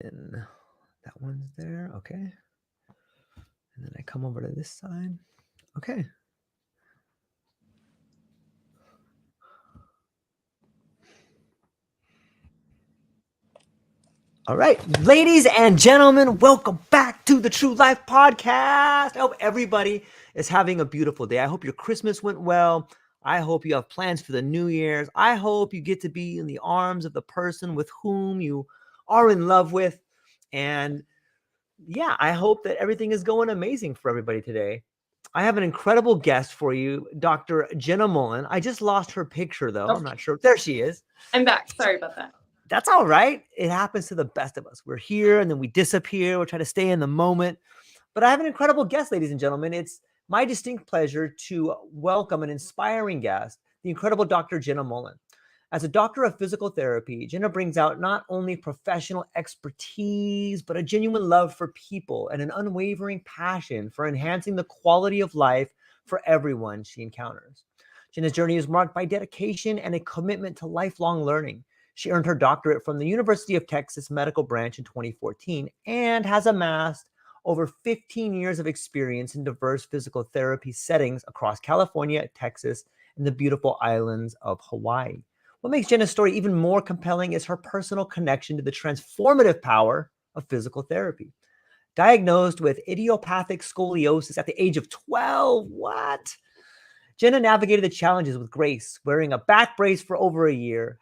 And that one's there. Okay. And then I come over to this side. Okay. All right, ladies and gentlemen, welcome back to the True Life Podcast. I hope everybody is having a beautiful day. I hope your Christmas went well. I hope you have plans for the New Year's. I hope you get to be in the arms of the person with whom you are in love with. And yeah, I hope that everything is going amazing for everybody today. I have an incredible guest for you, Dr. Jenna Mullen. I just lost her picture, though. I'm not sure. There she is. I'm back. Sorry about that. That's all right. It happens to the best of us. We're here and then we disappear. We're trying to stay in the moment. But I have an incredible guest, ladies and gentlemen. It's my distinct pleasure to welcome an inspiring guest, the incredible Dr. Jenna Mullen. As a doctor of physical therapy, Jenna brings out not only professional expertise, but a genuine love for people and an unwavering passion for enhancing the quality of life for everyone she encounters. Jenna's journey is marked by dedication and a commitment to lifelong learning. She earned her doctorate from the University of Texas Medical Branch in 2014 and has amassed over 15 years of experience in diverse physical therapy settings across California, Texas, and the beautiful islands of Hawaii. What makes Jenna's story even more compelling is her personal connection to the transformative power of physical therapy. Diagnosed with idiopathic scoliosis at the age of 12, what? Jenna navigated the challenges with grace, wearing a back brace for over a year.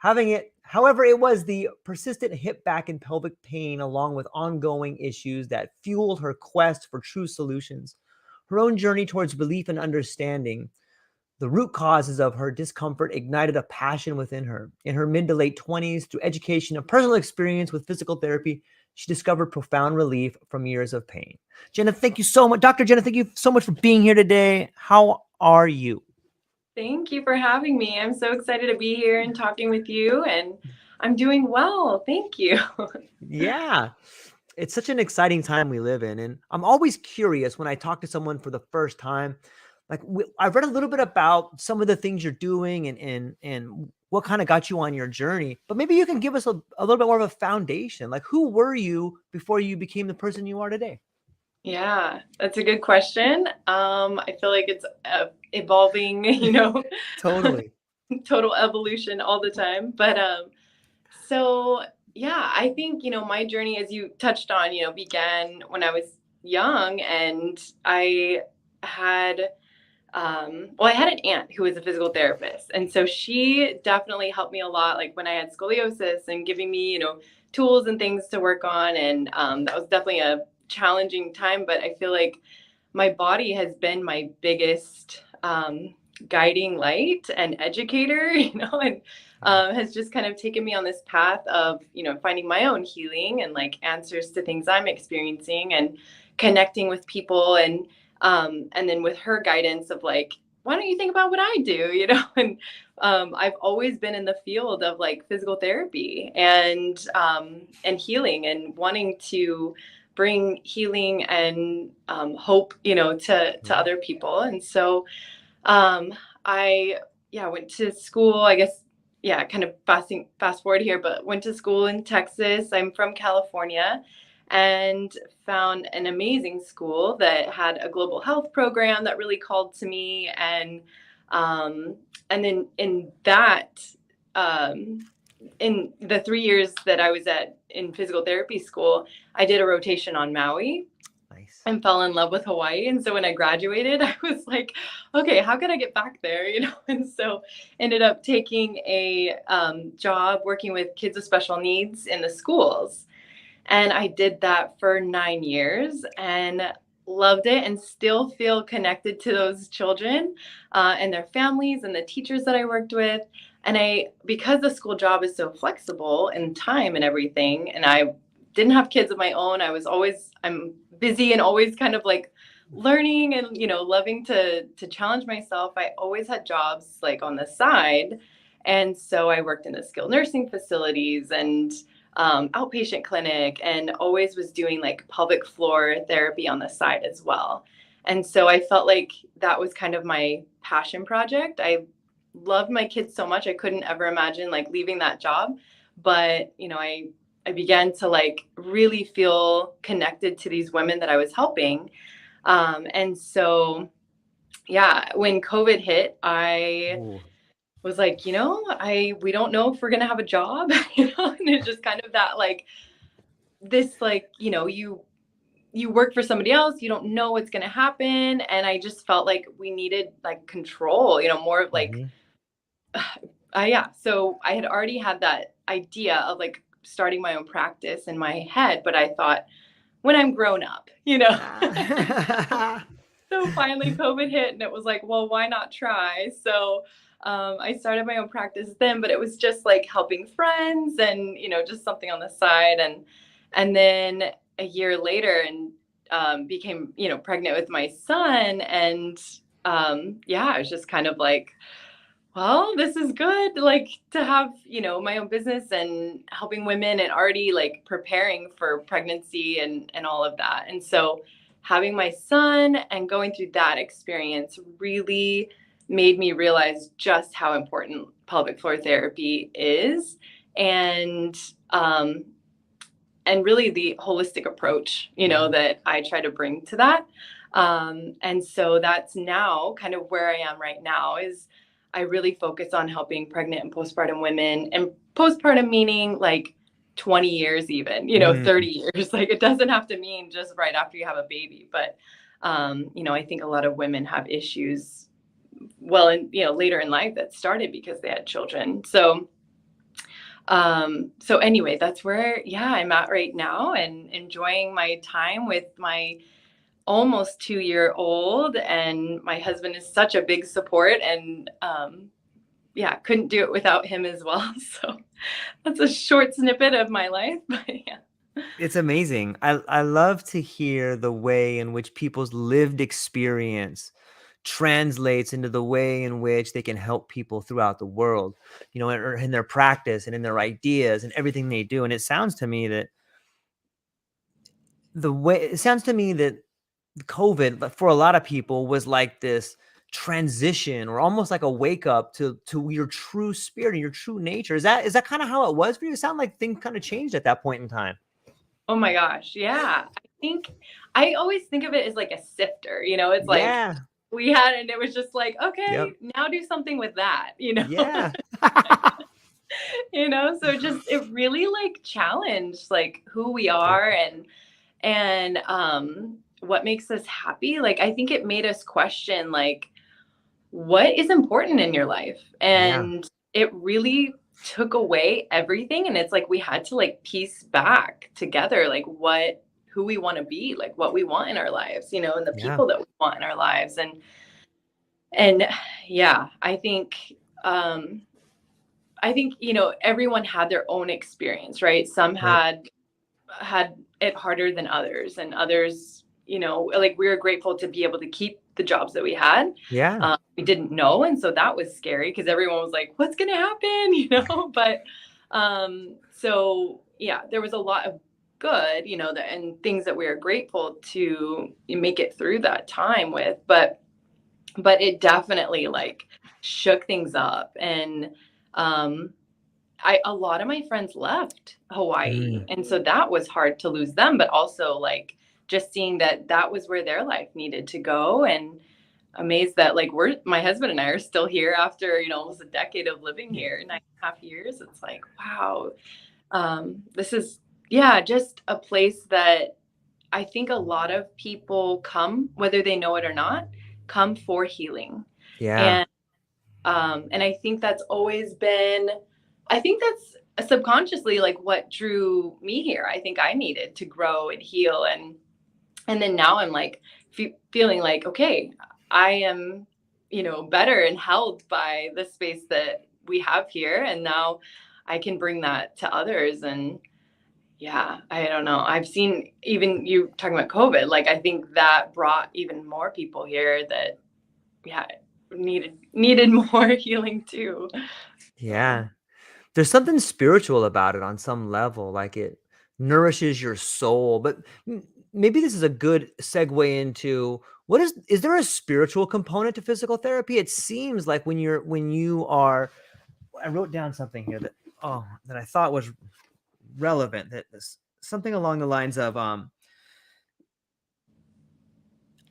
However, it was the persistent hip, back, and pelvic pain, along with ongoing issues, that fueled her quest for true solutions. Her own journey towards relief and understanding the root causes of her discomfort ignited a passion within her. In her mid to late 20s, through education and personal experience with physical therapy, she discovered profound relief from years of pain. Jenna, thank you so much. Dr. Jenna, thank you so much for being here today. How are you? Thank you for having me. I'm so excited to be here and talking with you, and I'm doing well. Thank you. Yeah. It's such an exciting time we live in. And I'm always curious when I talk to someone for the first time. Like, I've read a little bit about some of the things you're doing and what kind of got you on your journey. But maybe you can give us a little bit more of a foundation. Like, who were you before you became the person you are today? Yeah, that's a good question. I feel like it's evolving, Totally. total evolution all the time. But so yeah, I think, my journey, as you touched on, began when I was young, and I had I had an aunt who was a physical therapist. And so she definitely helped me a lot, like when I had scoliosis, and giving me, tools and things to work on. And that was definitely a challenging time. But I feel like my body has been my biggest guiding light and educator, and has just kind of taken me on this path of, finding my own healing and like answers to things I'm experiencing, and connecting with people, and then with her guidance of like, why don't you think about what I do, and I've always been in the field of like physical therapy and healing, and wanting to bring healing and hope, to other people. And so I went to school, I guess. Yeah, kind of fast forward here, but went to school in Texas. I'm from California, and found an amazing school that had a global health program that really called to me. And then in the 3 years that I was in physical therapy school, I did a rotation on Maui. Nice. And fell in love with Hawaii. And so when I graduated, I was like, okay, how can I get back there? And so ended up taking a job working with kids with special needs in the schools. And I did that for 9 years and loved it, and still feel connected to those children and their families and the teachers that I worked with. And because the school job is so flexible in time and everything, and I didn't have kids of my own, I'm busy and always kind of like learning and, loving to challenge myself. I always had jobs like on the side. And so I worked in the skilled nursing facilities and outpatient clinic, and always was doing like pelvic floor therapy on the side as well. And so I felt like that was kind of my passion project. I loved my kids so much. I couldn't ever imagine like leaving that job. But, I I began to like really feel connected to these women that I was helping. And so, yeah, when COVID hit, I Ooh. was like, we don't know if we're going to have a job, and it's just kind of that like, this, like, you work for somebody else, you don't know what's going to happen. And I just felt like we needed like control, more of like, Mhm. yeah. So I had already had that idea of like starting my own practice in my head, but I thought when I'm grown up, Ah. So finally COVID hit and it was like, well, why not try? So I started my own practice then, but it was just like helping friends and, just something on the side. And then a year later and became, pregnant with my son. And yeah, I was just kind of like, well, this is good, like to have, my own business and helping women and already like preparing for pregnancy and all of that. And so having my son and going through that experience really made me realize just how important pelvic floor therapy is, and um and really the holistic approach, Mhm. that I try to bring to that. And so that's now kind of where I am right now is I really focus on helping pregnant and postpartum women, and postpartum meaning like 20 years, even, Mm. 30 years. Like it doesn't have to mean just right after you have a baby, but, I think a lot of women have issues well, and, later in life that started because they had children. So anyway, that's where, yeah, I'm at right now and enjoying my time with my almost 2-year-old. And my husband is such a big support, and yeah, couldn't do it without him as well. So that's a short snippet of my life, but yeah. It's amazing. I love to hear the way in which people's lived experience translates into the way in which they can help people throughout the world, in their practice and in their ideas and everything they do. And it sounds to me that COVID, but for a lot of people, was like this transition or almost like a wake up to your true spirit and your true nature. Is that kind of how it was for you? It sounded like things kind of changed at that point in time. Oh my gosh. Yeah. I always think of it as like a sifter, it's like Yeah. we had, and it was just like, Yep. okay, now do something with that, Yeah. so just it really like challenged like who we are, and what makes us happy. Like I think it made us question like what is important in your life, Yeah. and it really took away everything, and it's like we had to like piece back together like who we want to be, like what we want in our lives, and the Yeah. people that we want in our lives. And yeah, um I think, everyone had their own experience, right? Some Right. had it harder than others, and others, like we were grateful to be able to keep the jobs that we had. Yeah. We didn't know, and so that was scary because everyone was like, "What's going to happen?" But so yeah, there was a lot of good, and things that we are grateful to make it through that time with, but it definitely like shook things up. And um a lot of my friends left Hawaii, Mm. and so that was hard to lose them, but also like just seeing that that was where their life needed to go. And amazed that like my husband and I are still here after, almost a decade of living Yeah. here, 9.5 years. It's like, wow. This is, yeah, just a place that I think a lot of people come, whether they know it or not, come for healing. Yeah. And I think that's always been, I think that's subconsciously like what drew me here. I think I needed to grow and heal. And then now I'm like feeling like, okay, I am, better and held by the space that we have here. And now I can bring that to others. And yeah, I don't know. I've seen, even you talking about COVID, like I think that brought even more people here that, yeah, needed more healing too. So Yeah. There's something spiritual about it on some level, like it nourishes your soul. But maybe this is a good segue into is there a spiritual component to physical therapy? It seems like when you are, I wrote down something here that I thought was relevant, that something along the lines of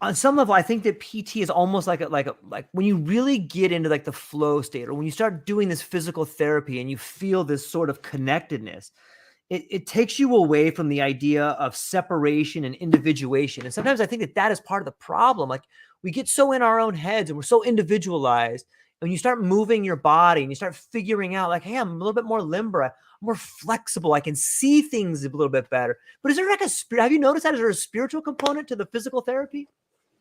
on some level, I think that PT is almost like when you really get into like the flow state, or when you start doing this physical therapy and you feel this sort of connectedness, it takes you away from the idea of separation and individuation. And sometimes I think that that is part of the problem. Like, we get so in our own heads and we're so individualized. And when you start moving your body and you start figuring out like, hey, I'm a little bit more limber, I'm more flexible, I can see things a little bit better. But is there like have you noticed that? Is there a spiritual component to the physical therapy?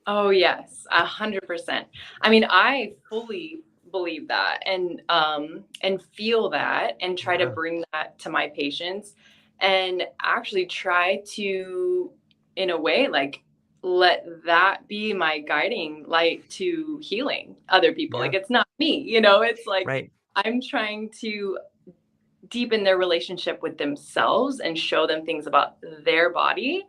Oh yes, 100%. I mean, I fully believe that and feel that and try to Yeah. bring that to my patients and actually try to, in a way, like let that be my guiding light to healing other people. Yeah. Like, it's not me, it's like Right. I'm trying to deepen their relationship with themselves and show them things about their body.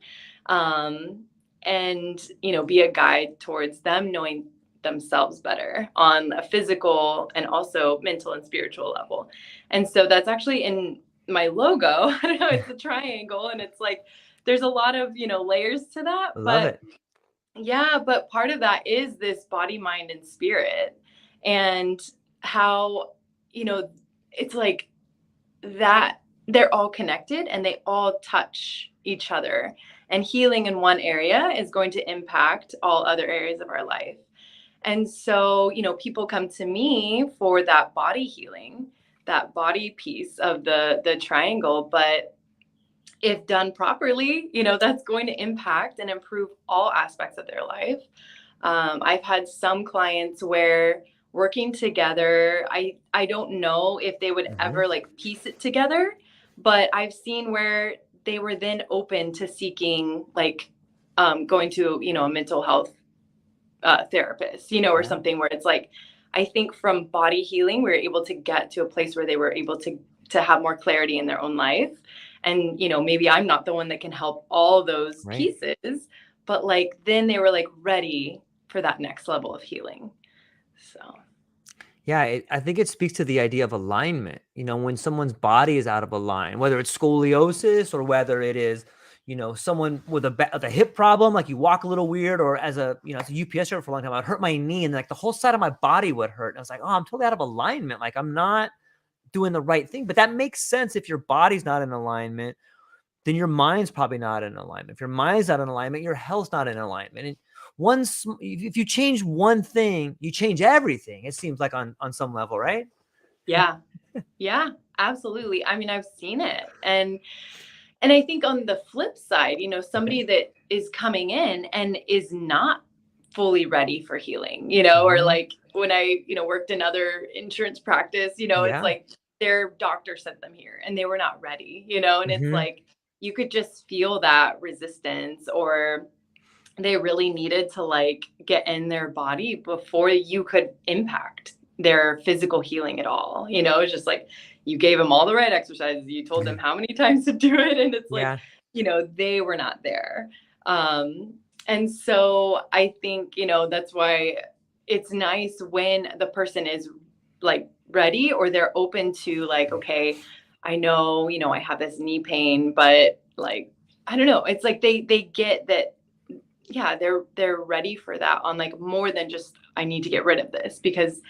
And be a guide towards them knowing themselves better on a physical and also mental and spiritual level. And so that's actually in my logo. I don't know, it's a triangle, and it's like there's a lot of layers to that, I love but it. yeah, but part of that is this body, mind, and spirit, and how it's like that they're all connected and they all touch each other, and healing in one area is going to impact all other areas of our life. And so people come to me for that body healing, that body piece of the triangle, but if done properly, that's going to impact and improve all aspects of their life. I've had some clients where working together, I don't know if they would Mm-hmm. ever like piece it together, but I've seen where they were then open to seeking like going to a mental health therapist, or Yeah. something where it's like, I think from body healing, we were able to get to a place where they were able to have more clarity in their own life. And, maybe I'm not the one that can help all those Right. pieces, but like, then they were like ready for that next level of healing. So, Yeah, I think it speaks to the idea of alignment. When someone's body is out of line, whether it's scoliosis or whether it is, someone with a hip problem, like you walk a little weird, or as a UPS driver for a long time, I'd hurt my knee and like the whole side of my body would hurt. And I was like, oh, I'm totally out of alignment. Like, I'm not doing the right thing. But that makes sense. If your body's not in alignment, then your mind's probably not in alignment. If your mind's not in alignment, your health's not in alignment. And if you change one thing, you change everything. It seems like on some level, right? yeah. Yeah, absolutely. I mean, I've seen it. And I think on the flip side, somebody that is coming in and is not fully ready for healing, or Mm-hmm. like when I, worked in other insurance practice, it's Yeah. like their doctor sent them here and they were not ready, and it's Mm-hmm. like you could just feel that resistance, or they really needed to like get in their body before you could impact their physical healing at all. It's just like you gave them all the right exercises, you told them how many times to do it, and it's like, Yeah. they were not there. And so I think, that's why it's nice when the person is like ready, or they're open to like, okay, I know, I have this knee pain, but like, I don't know. It's like they get that, yeah, they're ready for that on like more than just I need to get rid of this, because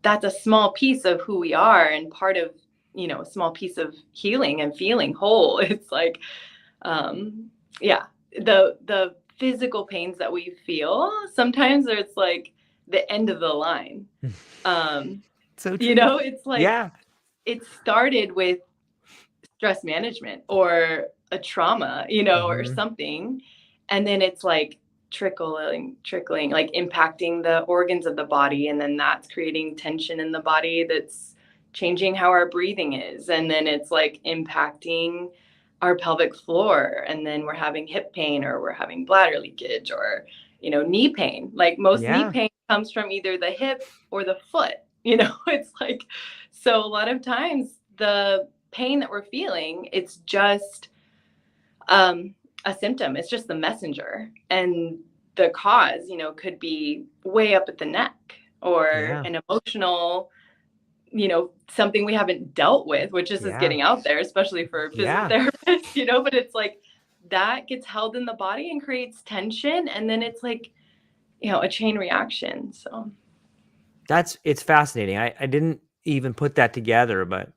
that's a small piece of who we are and part of, a small piece of healing and feeling whole. It's like, yeah, the physical pains that we feel sometimes it's like the end of the line. Um, So true. it's like Yeah. it started with stress management or a trauma, or Mm-hmm. something. And then it's like trickling, like impacting the organs of the body. And then that's creating tension in the body that's changing how our breathing is. And then it's like impacting our pelvic floor. And then we're having hip pain, or we're having bladder leakage, or, knee pain. Like most knee Yeah. pain comes from either the hip or the foot, it's like, so a lot of times the pain that we're feeling, it's just a symptom. It's just the messenger, and the cause, could be way up at the neck, or Yeah. an emotional, something we haven't dealt with, which is Yeah. getting out there, especially for physical Yeah. therapists, but it's like that gets held in the body and creates tension. And then it's like, a chain reaction. So It's fascinating. I didn't even put that together, but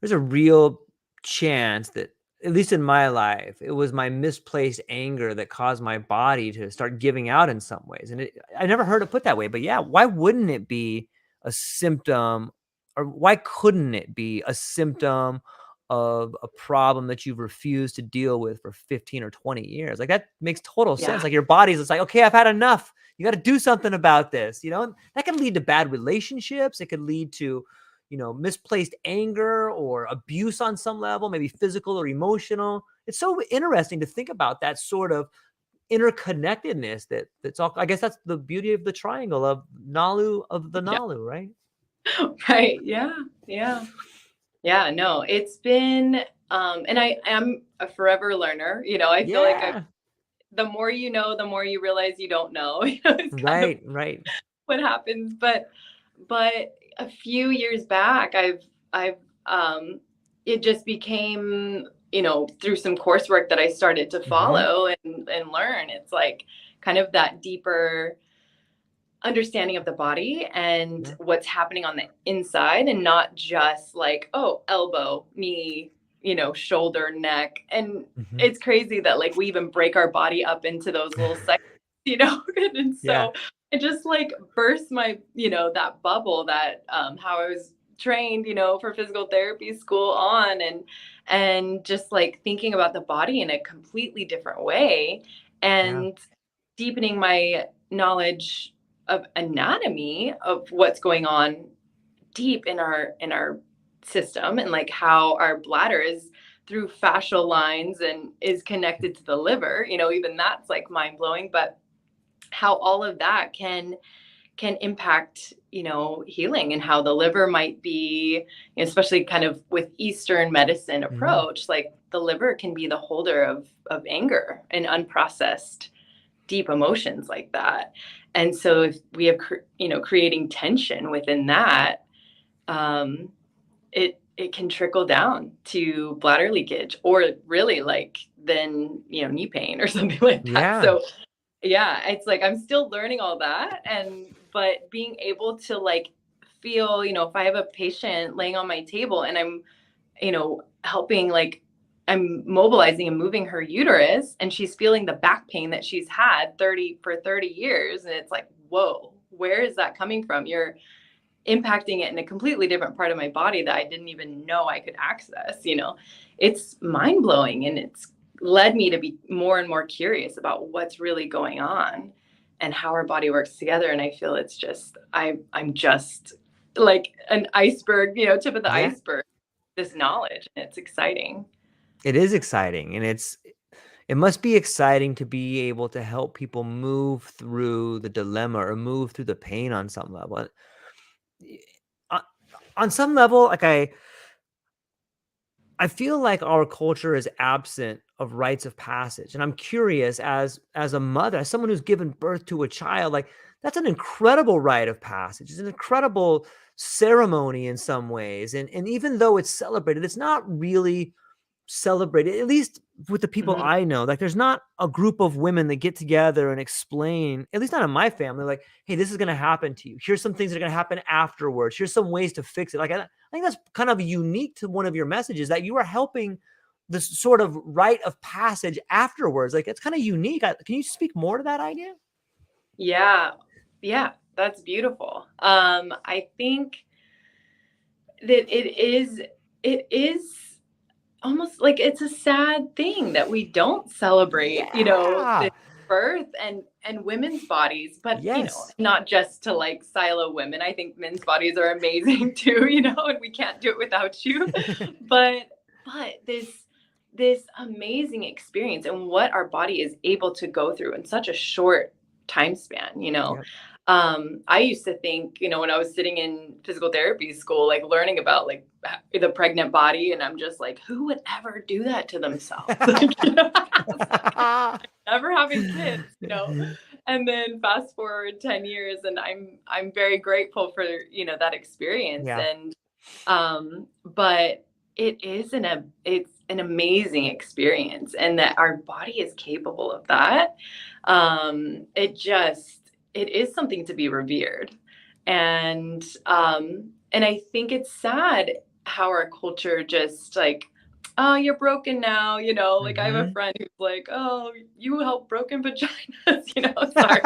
there's a real chance that, at least in my life, it was my misplaced anger that caused my body to start giving out in some ways. And I never heard it put that way, but yeah, why wouldn't it be a symptom, or why couldn't it be a symptom of a problem that you've refused to deal with for 15 or 20 years? Like, that makes total sense. yeah, Like, your body's just like, okay, I've had enough. You got to do something about this. That can lead to bad relationships. It could lead to, misplaced anger or abuse on some level, maybe physical or emotional. It's so interesting to think about that sort of interconnectedness that's all. I guess that's the beauty of the triangle of Nalu, of the yeah, Nalu, right? right, yeah. No, it's been, and I am a forever learner. I feel like Yeah. the more you know, the more you realize you don't know. It's kind of Right. what happens. But a few years back, I've it just became, through some coursework that I started to Mm-hmm. follow and learn. It's like kind of that deeper understanding of the body and Yeah. what's happening on the inside, and not just like, oh, elbow, knee, shoulder, neck. And Mm-hmm. it's crazy that like we even break our body up into those little sections, and Yeah. so it just like burst my, that bubble that how I was trained, for physical therapy school on, and just like thinking about the body in a completely different way, Yeah. and deepening my knowledge of anatomy of what's going on deep in our system, and like how our bladder is through fascial lines and is connected to the liver. Even that's like mind blowing, but how all of that can impact, healing, and how the liver might be, especially kind of with Eastern medicine Mm-hmm. approach, like the liver can be the holder of anger and unprocessed deep emotions like that. And so if we have, creating tension within that, it can trickle down to bladder leakage, or really like then, knee pain or something like that. Yeah. So yeah, it's like I'm still learning all that, but being able to like feel, if I have a patient laying on my table and I'm, helping, like I'm mobilizing and moving her uterus, and she's feeling the back pain that she's had 30 years. And it's like, whoa, where is that coming from? You're impacting it in a completely different part of my body that I didn't even know I could access. It's mind blowing, and it's led me to be more and more curious about what's really going on and how our body works together. And I feel it's just, I'm just like an iceberg, tip of the Yeah. iceberg, this knowledge. And it's exciting. It is exciting, and it must be exciting to be able to help people move through the dilemma or move through the pain on some level. Uh, on some level, like I feel like our culture is absent of rites of passage, and I'm curious, as a mother, as someone who's given birth to a child, like, that's an incredible rite of passage. It's an incredible ceremony in some ways, and even though it's celebrated, it's not really celebrated, at least with the people Mhm. I know. Like, there's not a group of women that get together and explain, at least not in my family, like, hey, this is going to happen to you. Here's some things that are going to happen afterwards. Here's some ways to fix it. Like, I think that's kind of unique to one of your messages, that you are helping this sort of rite of passage afterwards. Like, it's kind of unique. Can you speak more to that idea? Yeah. Yeah. That's beautiful. I think that it is almost like it's a sad thing that we don't celebrate, Yeah. the birth and women's bodies, but Yes. not just to like silo women. I think men's bodies are amazing too, and we can't do it without you. But this amazing experience and what our body is able to go through in such a short time span. Yep. I used to think, when I was sitting in physical therapy school, like learning about like the pregnant body, and I'm just like, who would ever do that to themselves? Like, never having kids. And then fast forward 10 years, and I'm very grateful for, that experience. Yeah. And But it's an amazing experience, and that our body is capable of that. It is something to be revered. And I think it's sad how our culture just like, oh, you're broken now, like I have a Hmm. friend who's like, oh, you help broken vaginas, sorry.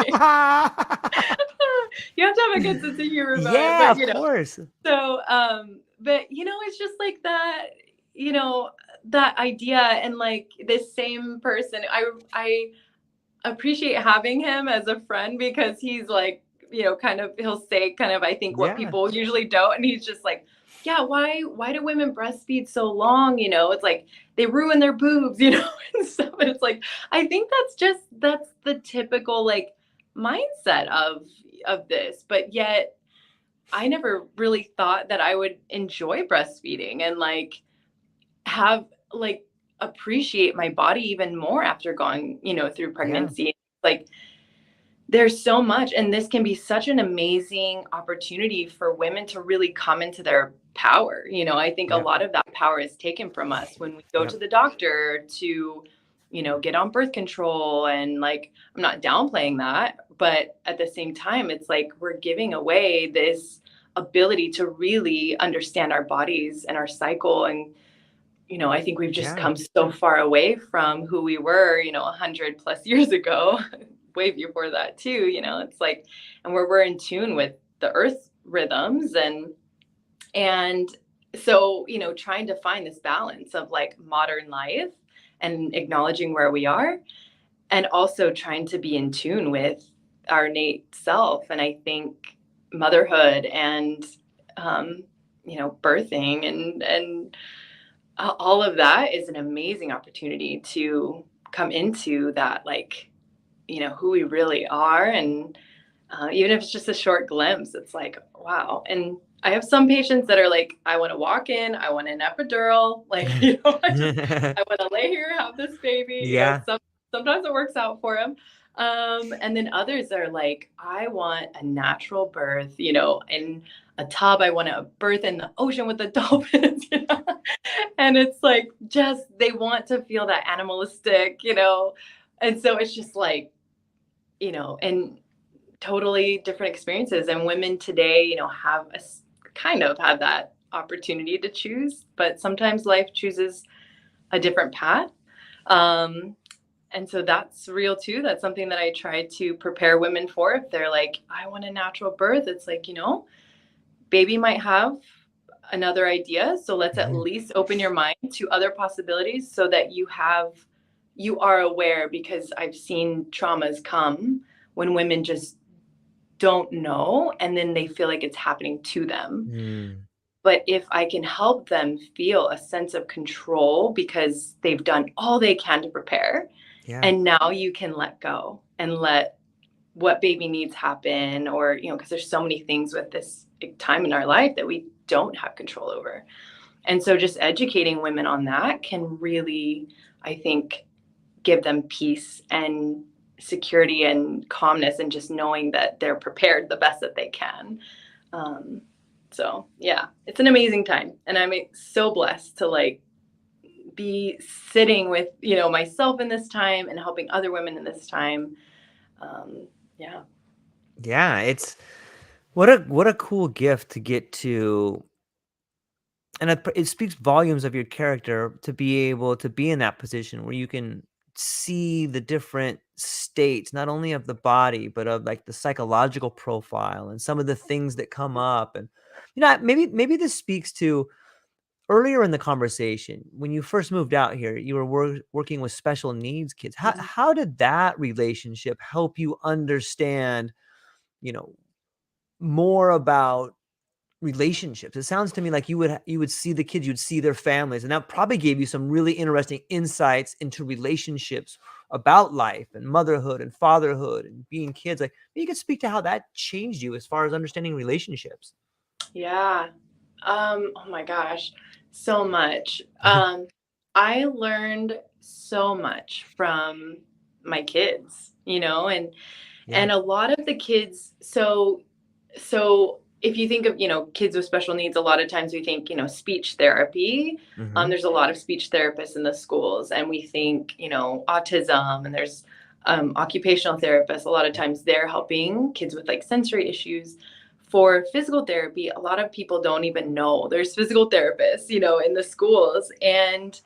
You have to have a good sense of humor about it, Yeah, but of course. so, but it's just like that, you know, that idea. And like this same person, I appreciate having him as a friend, because he's like, kind of, he'll say kind of, I think, what Yeah. people usually don't. And he's just like, yeah, why do women breastfeed so long? It's like they ruin their boobs, and stuff. And it's like, I think that's the typical like mindset of this. But yet I never really thought that I would enjoy breastfeeding and like have like appreciate my body even more after going, through Yeah. pregnancy. Like there's so much, and this can be such an amazing opportunity for women to really come into their power. I think a Yep. lot of that power is taken from us when we go to Yep. the doctor to, get on birth control. And like, I'm not downplaying that, but at the same time, it's like we're giving away this ability to really understand our bodies and our cycle. And I think we've just Yeah. come so far away from who we were, 100 plus years ago, way before that too. It's like, and where we're in tune with the earth rhythms. And so, trying to find this balance of like modern life and acknowledging where we are, and also trying to be in tune with our innate self. And I think motherhood and, um, birthing and all of that is an amazing opportunity to come into that, like, who we really are. And even if it's just a short glimpse, it's like, wow. And I have some patients that are like, I want to walk in, I want an epidural, like, I want to lay here, have this baby. Yeah. Sometimes it works out for them. And then others are like, I want a natural birth, in a tub. I want to birth in the ocean with the dolphins. And it's like, just, they want to feel that animalistic, and so it's just like, and totally different experiences. And women today, have kind of had that opportunity to choose, but sometimes life chooses a different path. Um, and so that's real too. That's something that I try to prepare women for. If they're like, I want a natural birth, it's like, baby might have another idea. So let's at Mhm. least open your mind to other possibilities so that you are aware, because I've seen traumas come when women just don't know, and then they feel like it's happening to them. Mm. But if I can help them feel a sense of control because they've done all they can to prepare, Yeah. and now you can let go and let what baby needs happen, or, because there's so many things with this time in our life that we don't have control over. And so just educating women on that can really, I think, give them peace and security and calmness, and just knowing that they're prepared the best that they can. Um, so yeah, it's an amazing time, and I'm so blessed to like be sitting with myself in this time and helping other women in this time. Yeah. Yeah. It's what a cool gift to get to, and it speaks volumes of your character to be able to be in that position where you can see the different states, not only of the body, but of like the psychological profile and some of the things that come up. And maybe this speaks to earlier in the conversation when you first moved out here, you were working with special needs kids. How did that relationship help you understand, you know, more about relationships? It sounds to me like you would see the kids, you'd see their families, and that probably gave you some really interesting insights into relationships about life and motherhood and fatherhood and being kids. Like, maybe you could speak to how that changed you as far as understanding relationships. Yeah. Oh my gosh, so much. I learned so much from my kids, and Yeah. a lot of the kids, so if you think of, kids with special needs, a lot of times we think, speech therapy. Mm-hmm. There's a lot of speech therapists in the schools, and we think, autism, and there's occupational therapists. A lot of times they're helping kids with like sensory issues. For physical therapy, a lot of people don't even know there's physical therapists, in the schools. And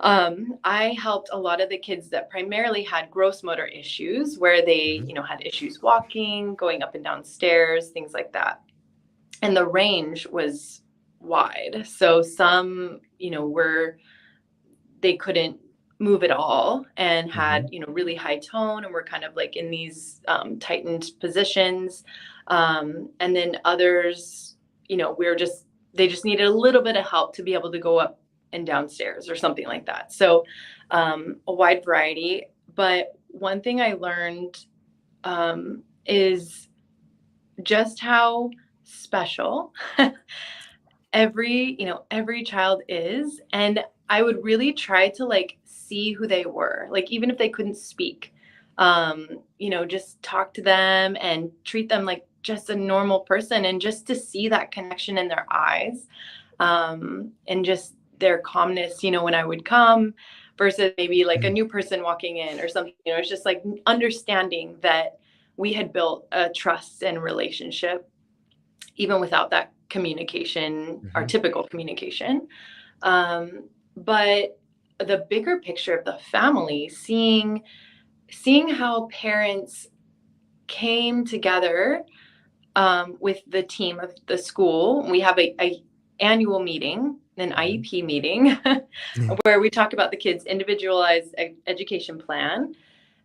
I helped a lot of the kids that primarily had gross motor issues, where they, had issues walking, going up and down stairs, things like that. And the range was wide. So some, they couldn't move at all and had, really high tone and were kind of like in these tightened positions. And then others, they just needed a little bit of help to be able to go up and downstairs or something like that. So a wide variety. But one thing I learned is just how special every child is. And I would really try to like see who they were, like even if they couldn't speak, just talk to them and treat them like just a normal person, and just to see that connection in their eyes, and just their calmness, when I would come, versus maybe like a new person walking in or something. It's just like understanding that we had built a trust and relationship even without that communication, our typical communication. But the bigger picture of the family, seeing how parents came together with the team of the school. We have a annual meeting, an IEP meeting, where we talk about the kids' individualized education plan.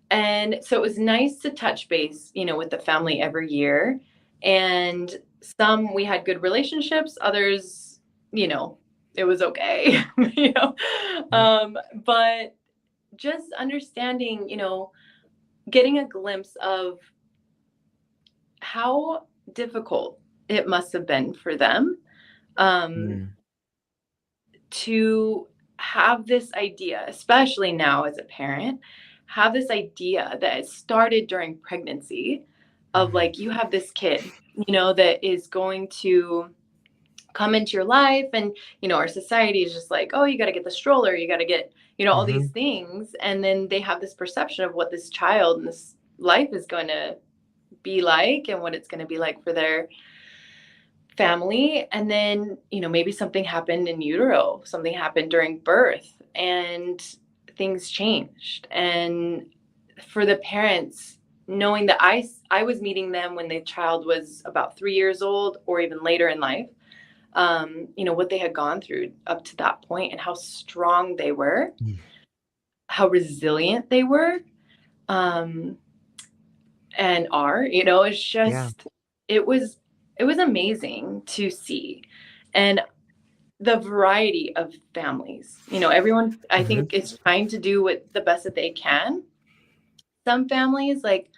And so it was nice to touch base, with the family every year. And some we had good relationships, others, it was okay, but just understanding, getting a glimpse of how difficult it must have been for them to have this idea, especially now as a parent, have this idea that it started during pregnancy of like, you have this kid, that is going to come into your life. And, our society is just like, oh, you got to get the stroller, you got to get, all these things. And then they have this perception of what this child and this life is going to be like, and what it's going to be like for their family. And then, maybe something happened in utero, something happened during birth, and things changed. And for the parents, knowing that I was meeting them when the child was about 3 years old or even later in life, what they had gone through up to that point and how strong they were, how resilient they were, and are, it's just, it was amazing to see. And the variety of families, everyone, I think, is trying to do what the best that they can. Some families, like,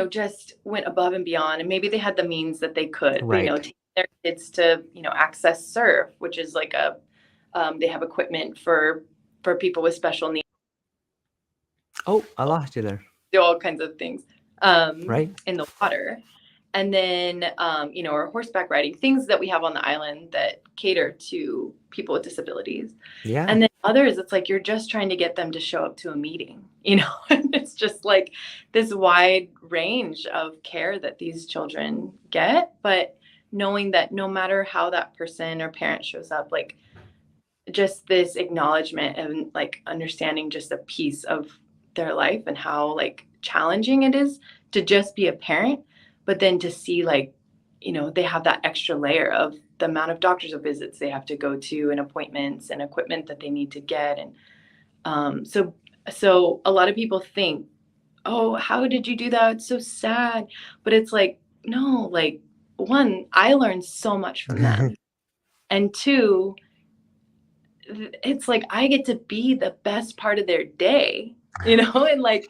just went above and beyond, and maybe they had the means that they could, take their kids to, access surf, which is like they have equipment for people with special needs. Oh, I lost you there. Do all kinds of things Right. in the water. And then, or horseback riding, things that we have on the island that cater to people with disabilities. Yeah. And then others, it's like you're just trying to get them to show up to a meeting, and it's just like this wide range of care that these children get. But knowing that no matter how that person or parent shows up, like just this acknowledgement and like understanding just a piece of their life and how like challenging it is to just be a parent. But then to see, like, they have that extra layer of the amount of doctor's visits they have to go to, and appointments and equipment that they need to get. And so a lot of people think, oh, how did you do that? It's so sad. But it's like, no, like, one, I learned so much from them. And two, it's like I get to be the best part of their day, and like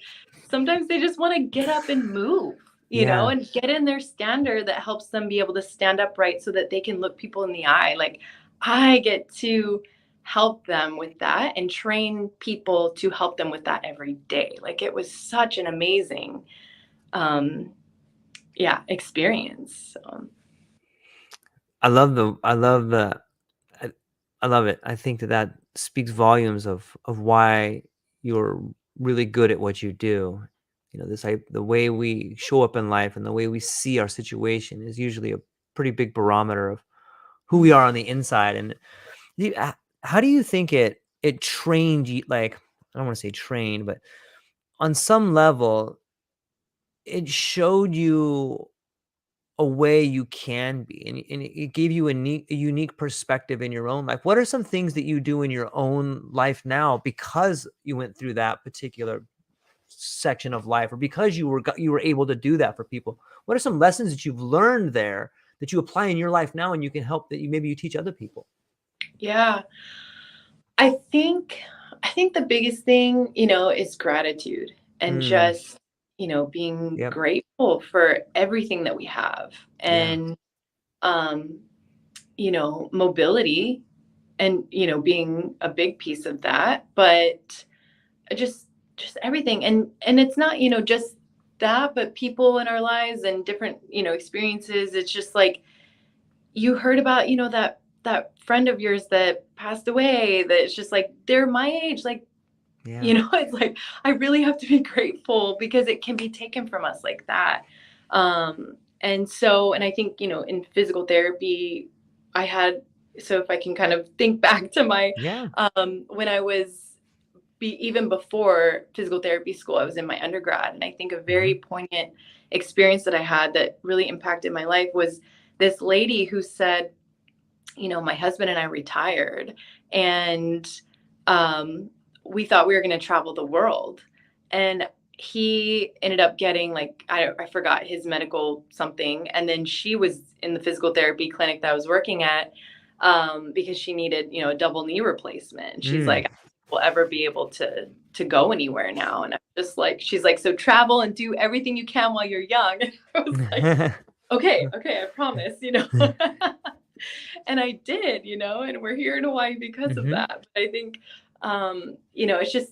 sometimes they just want to get up and move. And get in their stander that helps them be able to stand upright so that they can look people in the eye. Like I get to help them with that and train people to help them with that every day. Like it was such an amazing, experience. I love the I, I love it. I think that speaks volumes of why you're really good at what you do. You know, the way we show up in life and the way we see our situation is usually a pretty big barometer of who we are on the inside. And how do you think it trained you? Like, I don't want to say trained, but on some level, it showed you a way you can be, and it gave you a unique perspective in your own life. What are some things that you do in your own life now because you went through that particular section of life, or because you were able to do that for people? What are some lessons that you've learned there that you apply in your life now, and you can help that you maybe you teach other people? Yeah. I think the biggest thing, is gratitude and Mm, just, being yep. grateful for everything that we have Yeah. and um, mobility and, being a big piece of that, but just everything. And it's not, just that, but people in our lives and different, experiences. It's just like you heard about, that friend of yours that passed away, that it's just like they're my age, like, Yeah. it's like I really have to be grateful because it can be taken from us like that. And I think, in physical therapy, I had, so if I can kind of think back to my, Yeah. when I was, even before physical therapy school, I was in my undergrad. And I think a Hmm. very poignant experience that I had that really impacted my life was this lady who said, my husband and I retired, and um, we thought we were going to travel the world. And he ended up getting, like, I forgot his medical something. And then she was in the physical therapy clinic that I was working at, because she needed, a double knee replacement. And she's Mm. like, will ever be able to go anywhere now. And I'm just like, she's like, so travel and do everything you can while you're young. And I was like, okay, I promise, And I did, and we're here in Hawaii because of Hmm. that. But I think,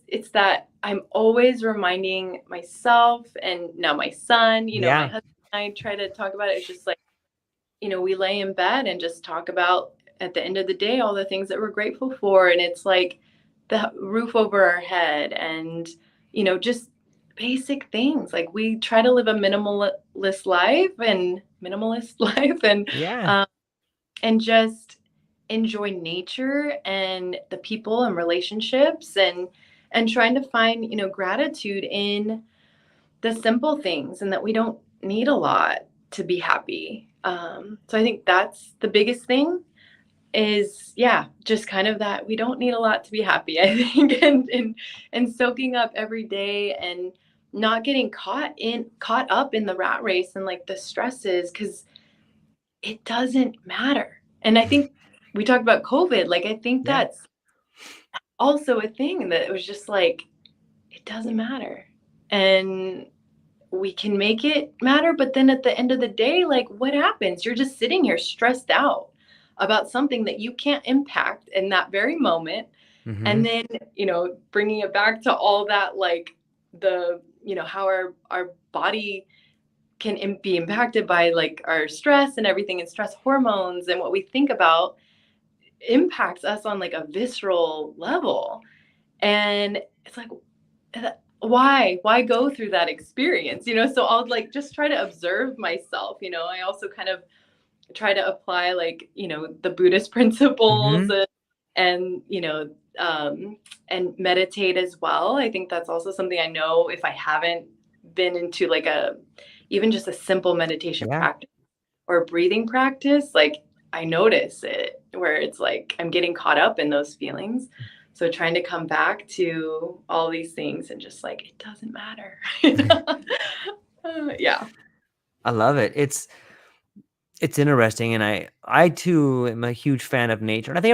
it's that I'm always reminding myself and now my son, my Yeah. husband and I try to talk about it. It's just like, we lay in bed and just talk about, at the end of the day, all the things that we're grateful for. And it's like the roof over our head and, just basic things. Like we try to live a minimalist life Yeah. um, and just enjoy nature and the people and relationships and trying to find, gratitude in the simple things and that we don't need a lot to be happy. So I think that's the biggest thing is, yeah, just kind of that we don't need a lot to be happy, I think, and soaking up every day and not getting caught up in the rat race and like the stresses, because it doesn't matter. And I think we talked about COVID. Like, I think Yeah. that's also a thing that it was just like, it doesn't matter. And we can make it matter. But then at the end of the day, like, what happens? You're just sitting here stressed out about something that you can't impact in that very moment. And Hmm. then, bringing it back to all that, like, how our body can be impacted by like our stress and everything, and stress hormones and what we think about impacts us on like a visceral level. And it's like, why go through that experience, so I'll like just try to observe myself. I also kind of try to apply, like, the Buddhist principles, Hmm. and and meditate as well. I think that's also something I know, if I haven't been into like a even just a simple meditation Yeah. practice or breathing practice, like I notice it where it's like I'm getting caught up in those feelings. So trying to come back to all these things and just like it doesn't matter. Yeah. I love it. It's interesting, and I too am a huge fan of nature, and I think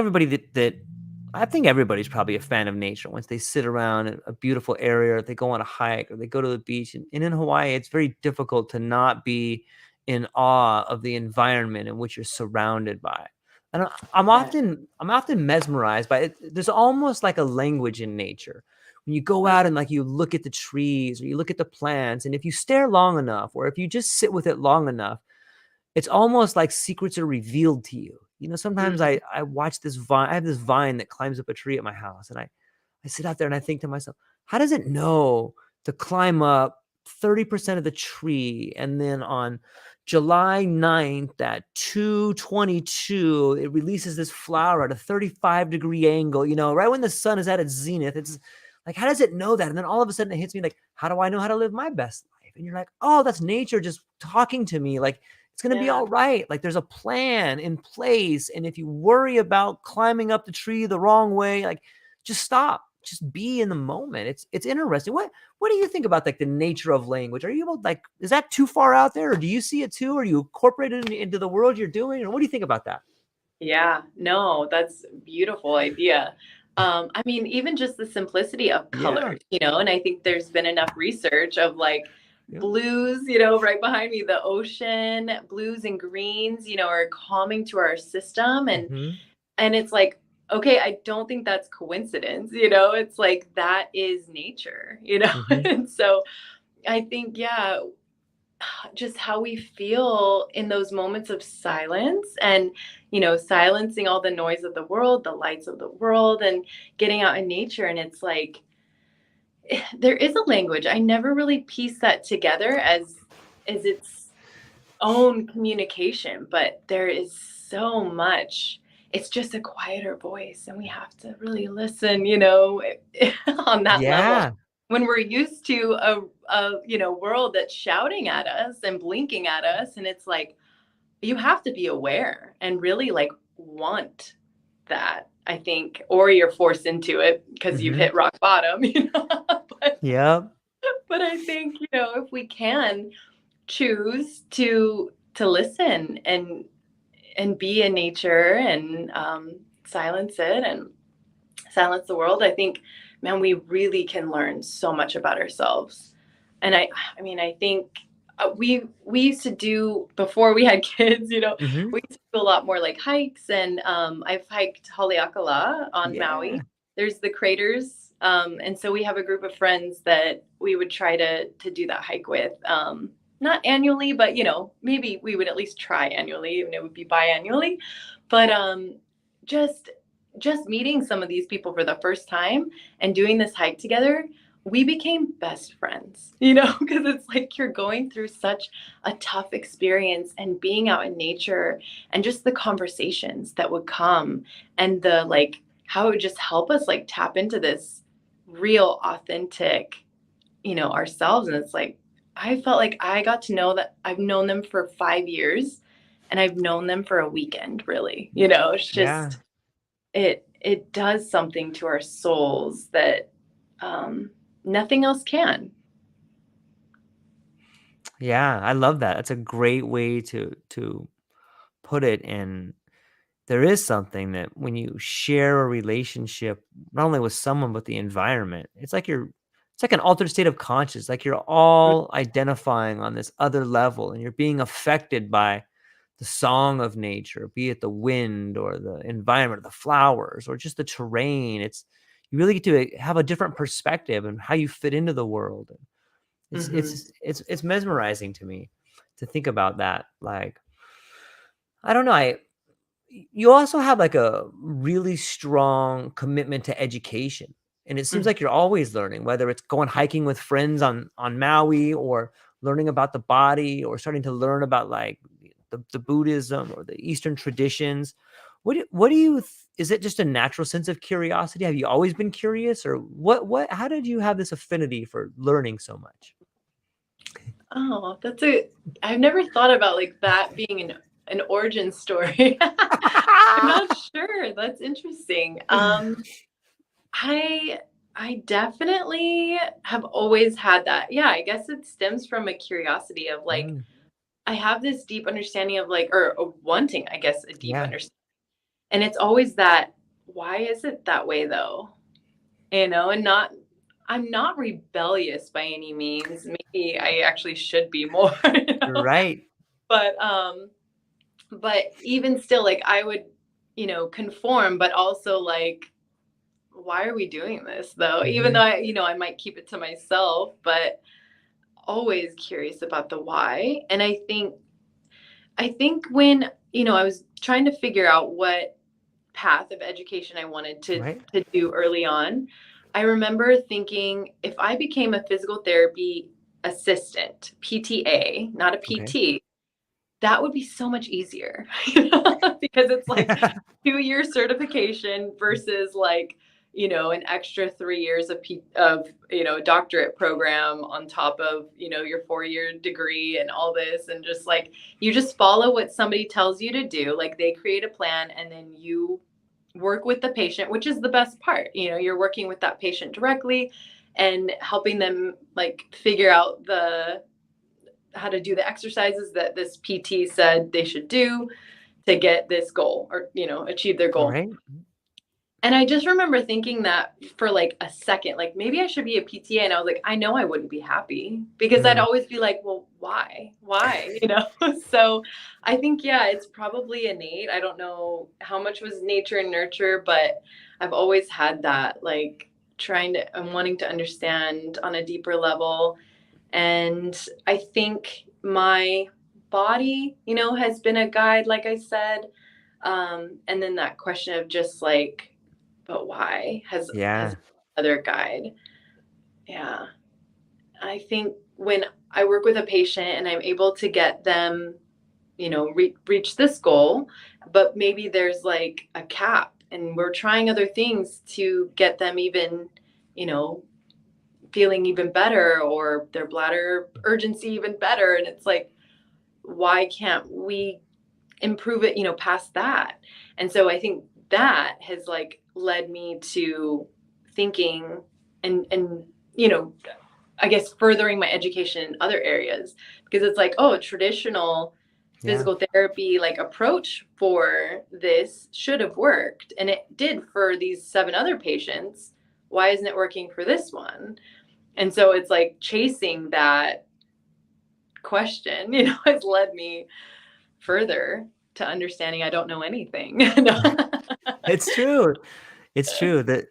I think everybody's probably a fan of nature. Once they sit around a beautiful area, or they go on a hike, or they go to the beach, and in Hawaii, it's very difficult to not be in awe of the environment in which you're surrounded by. And I'm often mesmerized by it. There's almost like a language in nature when you go out and like you look at the trees or you look at the plants, and if you stare long enough, or if you just sit with it long enough, it's almost like secrets are revealed to you. Sometimes Mm. I watch this vine. I have this vine that climbs up a tree at my house, and I sit out there and I think to myself, how does it know to climb up 30% of the tree? And then on July 9th at 2:22, it releases this flower at a 35-degree angle, right when the sun is at its zenith. It's like, how does it know that? And then all of a sudden it hits me like, how do I know how to live my best life? And you're like, oh, that's nature just talking to me. Like, it's going to be Yeah. all right. Like, there's a plan in place. And if you worry about climbing up the tree the wrong way, like, just stop. Just be in the moment. It's interesting. What do you think about like the nature of language? Are you able, like, is that too far out there, or do you see it too? Or you incorporate it into the world you're doing? Or what do you think about that? Yeah, no, that's a beautiful idea. I mean, even just the simplicity of Yeah. colors, and I think there's been enough research of like Yeah. blues, right behind me, the ocean, blues and greens, are calming to our system. And Mm-hmm. it's like, okay, I don't think that's coincidence, it's like that is nature, Mm-hmm. and so I think, yeah, just how we feel in those moments of silence and silencing all the noise of the world, the lights of the world, and getting out in nature. And it's like there is a language. I never really pieced that together as its own communication, but there is so much. It's just a quieter voice, and we have to really listen, on that level. Yeah. When we're used to a world that's shouting at us and blinking at us, and it's like you have to be aware and really like want that, I think, or you're forced into it because you've Mm-hmm. hit rock bottom, but Yeah. I think, if we can choose to listen and be in nature and silence it and silence the world, I think, man, we really can learn so much about ourselves. And I mean, I think we used to do before we had kids, Mm-hmm. we used to do a lot more like hikes, and I've hiked Haleakala on Yeah. Maui. There's the craters, and so we have a group of friends that we would try to do that hike with. Not annually, but maybe we would at least try annually, even it would be biannually. But just meeting some of these people for the first time and doing this hike together, we became best friends, because it's like you're going through such a tough experience, and being out in nature and just the conversations that would come, and the like how it would just help us like tap into this real authentic, ourselves. And it's like I felt like I got to know that I've known them for 5 years, and I've known them for a weekend, really. It's Yeah. just it does something to our souls that nothing else can. Yeah. I love that. That's a great way to put it. And there is something that when you share a relationship, not only with someone, but the environment, it's like an altered state of conscious. Like you're all identifying on this other level, and you're being affected by the song of nature, be it the wind or the environment, or the flowers, or just the terrain. You really get to have a different perspective and how you fit into the world. It's Mm-hmm. it's it's mesmerizing to me to think about that. Like, I don't know. You also have like a really strong commitment to education. And it seems Mm-hmm. like you're always learning, whether it's going hiking with friends on Maui, or learning about the body, or starting to learn about like the Buddhism or the Eastern traditions. What do you is it just a natural sense of curiosity? Have you always been curious, or how did you have this affinity for learning so much? Oh, I've never thought about like that being an origin story. I'm not sure. That's interesting. I I definitely have always had that. Yeah, I guess it stems from a curiosity of like Mm, I have this deep understanding of like, or wanting, I guess, a deep yeah. understanding. And it's always that, why is it that way though? And I'm not rebellious by any means. Maybe I actually should be more, Right. but even still, like I would, conform, but also like, why are we doing this though? Even though Hmm. I might keep it to myself, but always curious about the why. And I think I think when, I was trying to figure out what path of education I wanted Right. to do early on, I remember thinking if I became a physical therapy assistant, PTA, not a Okay. PT, that would be so much easier, because it's like 2 year certification versus like, an extra 3 years of, doctorate program on top of, your 4 year degree and all this. And just like, you just follow what somebody tells you to do. Like they create a plan and then you work with the patient, which is the best part. You're working with that patient directly and helping them like figure out how to do the exercises that this PT said they should do to get this goal or, achieve their goal. Right. And I just remember thinking that for like a second, like maybe I should be a PTA. And I was like, I know I wouldn't be happy because I'd always be like, well, why? Why? So I think, yeah, it's probably innate. I don't know how much was nature and nurture, but I've always had that, like and wanting to understand on a deeper level. And I think my body, has been a guide, like I said. And then that question of just like, but why has Yeah. other guide. Yeah. I think when I work with a patient and I'm able to get them, reach this goal, but maybe there's like a cap and we're trying other things to get them even, you know, feeling even better or their bladder urgency even better. And it's like, why can't we improve it, past that? And so I think that has like led me to thinking and I guess furthering my education in other areas, because it's like, oh, traditional Yeah. physical therapy like approach for this should have worked and it did for these 7 other patients. Why isn't it working for this one? And so it's like chasing that question, has led me further to understanding I don't know anything. It's true. It's true that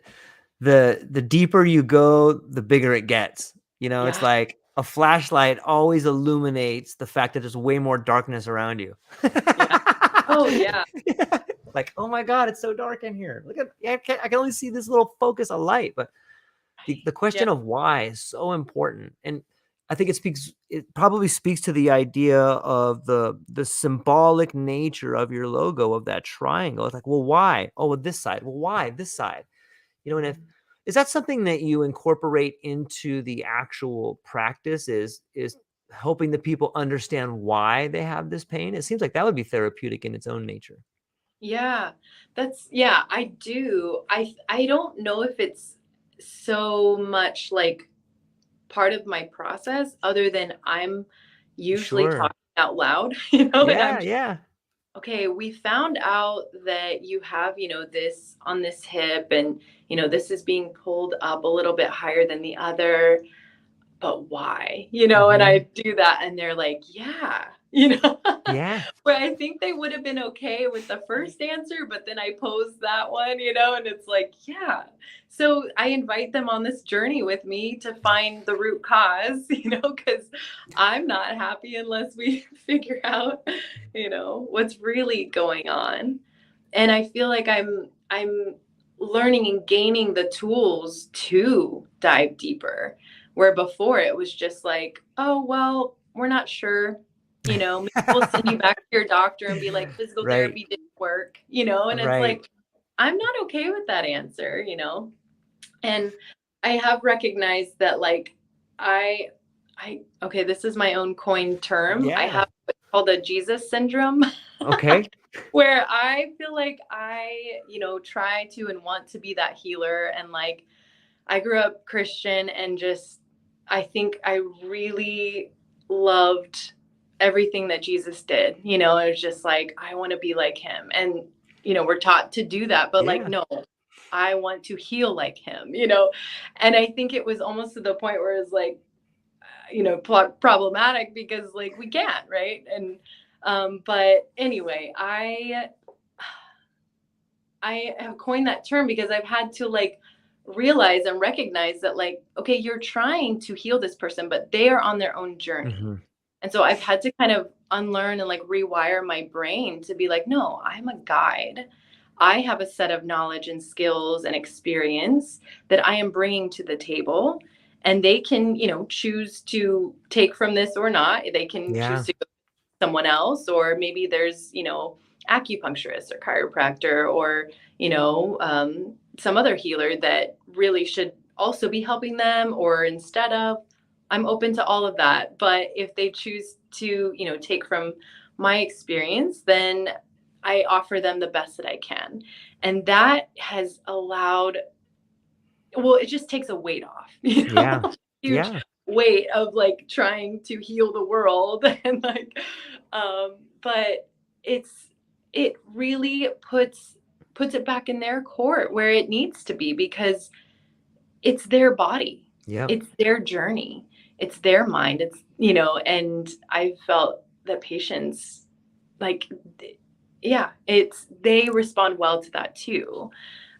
the deeper you go, the bigger it gets. It's Yeah. like a flashlight always illuminates the fact that there's way more darkness around you. Yeah. Oh, yeah. Like, oh my God, it's so dark in here. Look at, I can only see this little focus of light. But the Yeah. question of why is so important. And I think it probably speaks to the idea of the symbolic nature of your logo, of that triangle. It's like, well, why? Oh, well, this side. Well, why this side? And if is that something that you incorporate into the actual practice, is helping the people understand why they have this pain? It seems like that would be therapeutic in its own nature. Yeah. Yeah, I do. I don't know if it's so much like part of my process other than I'm usually Sure. talking out loud, and I'm Yeah, yeah. okay, we found out that you have, this on this hip and, this is being pulled up a little bit higher than the other, but why? And I Mhm. do that and they're like, yeah, Yeah. where I think they would have been okay with the first answer, but then I posed that one, and it's like, yeah. So I invite them on this journey with me to find the root cause, because I'm not happy unless we figure out, what's really going on. And I feel like I'm learning and gaining the tools to dive deeper, where before it was just like, oh, well, we're not sure, maybe we'll send you back to your doctor and be like, physical Right. therapy didn't work, and it's Right. like, I'm not okay with that answer, and I have recognized that, like, I, okay, this is my own coined term. I Yeah. have what's called a Jesus syndrome, Okay. where I feel like I, try to and want to be that healer. And like, I grew up Christian and just, I think I really loved everything that Jesus did. It was just like, I want to be like him. And, we're taught to do that, but like, Yeah. no, I want to heal like him, And I think it was almost to the point where it's like, problematic because like we can't, right? And, but anyway, I have coined that term because I've had to like realize and recognize that like, okay, you're trying to heal this person, but they are on their own journey. Mhm. And so I've had to kind of unlearn and like rewire my brain to be like, no, I'm a guide. I have a set of knowledge and skills and experience that I am bringing to the table. And they can, choose to take from this or not. They can choose Yeah. to go to someone else, or maybe there's, acupuncturist or chiropractor or, some other healer that really should also be helping them or instead of. I'm open to all of that. But if they choose to, take from my experience, then I offer them the best that I can. And that has allowed, well, it just takes a weight off, Yeah. huge Yeah. weight of like trying to heal the world. And like, but it really puts it back in their court where it needs to be, because it's their body, Yep. it's their journey, it's their mind, it's, and I felt that patients, like, yeah, they respond well to that too.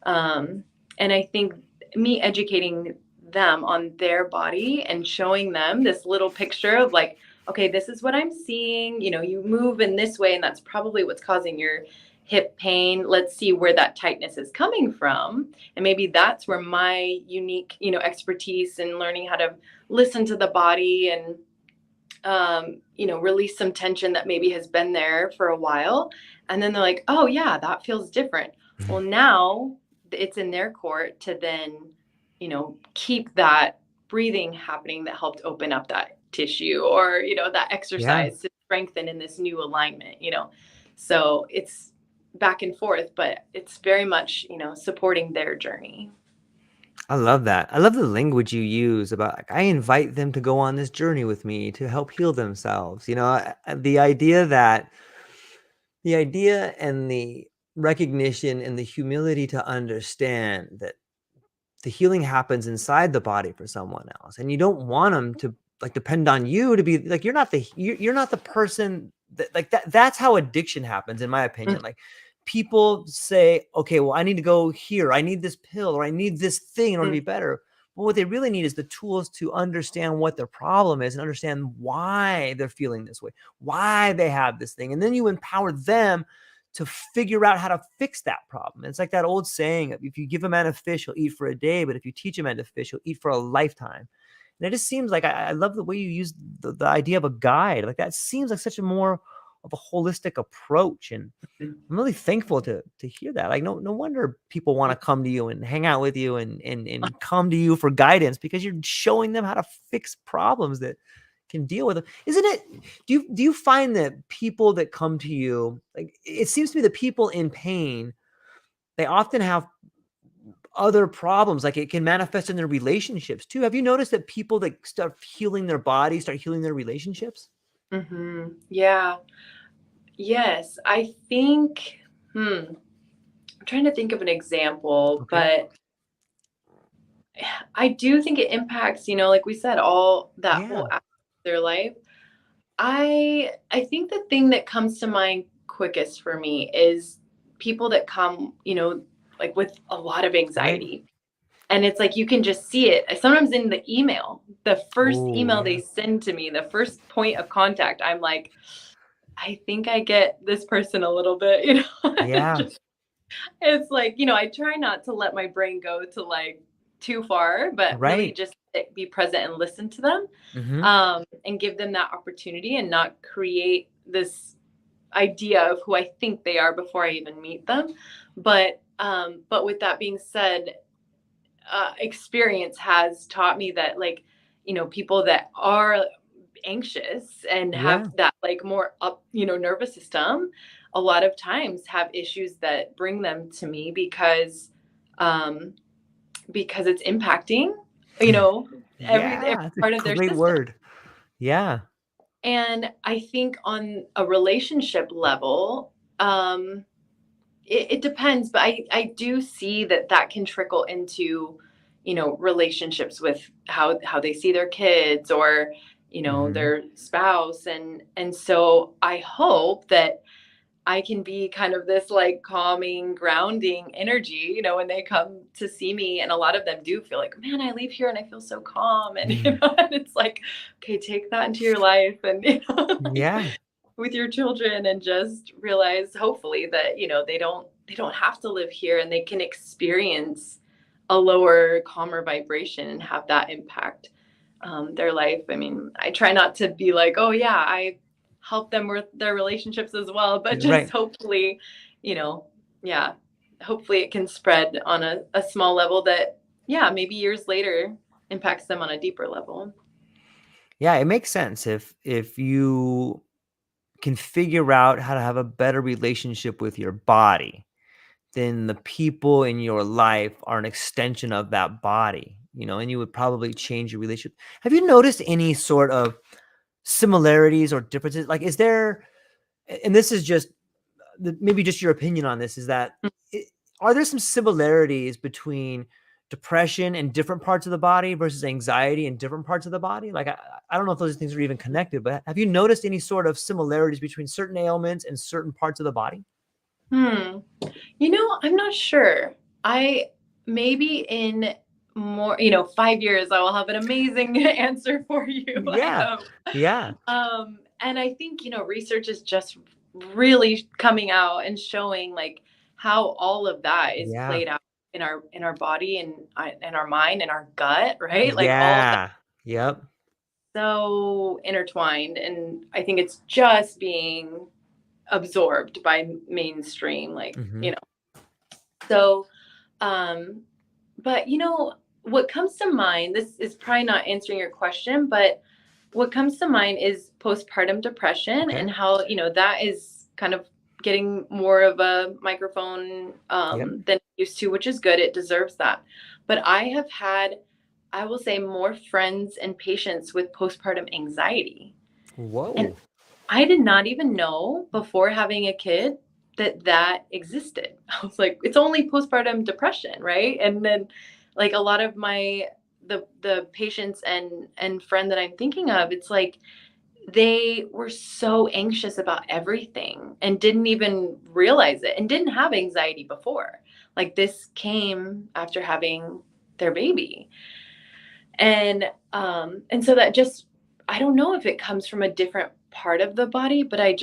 And I think me educating them on their body and showing them this little picture of like, okay, this is what I'm seeing, you move in this way and that's probably what's causing your hip pain. Let's see where that tightness is coming from. And maybe that's where my unique, expertise in learning how to listen to the body and release some tension that maybe has been there for a while. And then they're like, oh, yeah, that feels different. Well, now it's in their court to then, keep that breathing happening that helped open up that tissue, or, that Yeah. exercise to strengthen in this new alignment. So it's back and forth, but it's very much, supporting their journey. I love that. I love the language you use about like, I invite them to go on this journey with me to help heal themselves. The idea and the recognition and the humility to understand that the healing happens inside the body for someone else, and you don't want them to like depend on you to be like you're not the person that like that's how addiction happens, in my opinion. Like people say, okay, well, I need to go here, I need this pill, or I need this thing in order to be better. But what they really need is the tools to understand what their problem is and understand why they're feeling this way, why they have this thing, and then you empower them to figure out how to fix that problem. It's like that old saying, if you give a man a fish, he'll eat for a day, but if you teach a man to fish, he'll eat for a lifetime. And it just seems like I love the way you use the idea of a guide. Like that seems like such a more of a holistic approach. And I'm really thankful to hear that. Like no wonder people want to come to you and hang out with you and come to you for guidance, because you're showing them how to fix problems that can deal with them. Isn't it? Do you find that people that come to you, like it seems to me that people in pain, they often have other problems, like it can manifest in their relationships too. Have you noticed that people that start healing their body start healing their relationships? Yeah. Yes. I think, I'm trying to think of an example, Okay. but I do think it impacts, like we said, all that Yeah. whole aspect of their life. I think the thing that comes to mind quickest for me is people that come, like with a lot of Right. anxiety. And it's like you can just see it. Sometimes in the email, the first Oh email they yeah. send to me, the first point of contact, I'm like, I think I get this person a little bit, Yeah. It's like, I try not to let my brain go to like too far, but really Right. just be present and listen to them, Mm-hmm. and give them that opportunity and not create this idea of who I think they are before I even meet them. But with that being said, experience has taught me that like, people that are anxious and have Yeah. that like more up, nervous system, a lot of times have issues that bring them to me um because it's impacting, every Yeah. That's a part of their great system. word. Yeah. And I think on a relationship level, it depends, but I do see that can trickle into, relationships with how they see their kids or, Mm-hmm. their spouse. And so I hope that I can be kind of this like calming, grounding energy, when they come to see me. And a lot of them do feel like, man, I leave here and I feel so calm. And, and it's like, okay, take that into your life and, like, Yeah. with your children, and just realize hopefully that, they don't have to live here, and they can experience a lower, calmer vibration and have that impact their life. I mean, I try not to be like, oh yeah, I help them with their relationships as well, but just Right. hopefully, yeah, hopefully it can spread on a small level that, yeah, maybe years later impacts them on a deeper level. Yeah, it makes sense if you can figure out how to have a better relationship with your body, then the people in your life are an extension of that body, and you would probably change your relationship. Have you noticed any sort of similarities or differences? Like, is there, and this is just maybe just your opinion on this, is that it, are there some similarities between depression in different parts of the body versus anxiety in different parts of the body? Like, I don't know if those things are even connected, but have you noticed any sort of similarities between certain ailments and certain parts of the body? Hmm. I'm not sure. I maybe in more, 5 years, I will have an amazing answer for you. I Yeah. hope. Yeah. And I think, research is just really coming out and showing like how all of that is Yeah. played out in our body, and in our mind and our gut, right? Like all of that Yeah. Yep. so intertwined. And I think it's just being absorbed by mainstream, like, Mhm. so but what comes to mind, this is probably not answering your question, but what comes to mind is postpartum depression, Okay. and how, that is kind of getting more of a microphone Yep. than it used to, which is good. It deserves that. But I have had, I will say, more friends and patients with postpartum anxiety. And Whoa. I did not even know before having a kid that existed. I was like, it's only postpartum depression, right? And then, like, a lot of the patients and friend that I'm thinking of, it's like they were so anxious about everything and didn't even realize it, and didn't have anxiety before. Like, this came after having their baby. And so that just, I don't know if it comes from a different part of the body, but I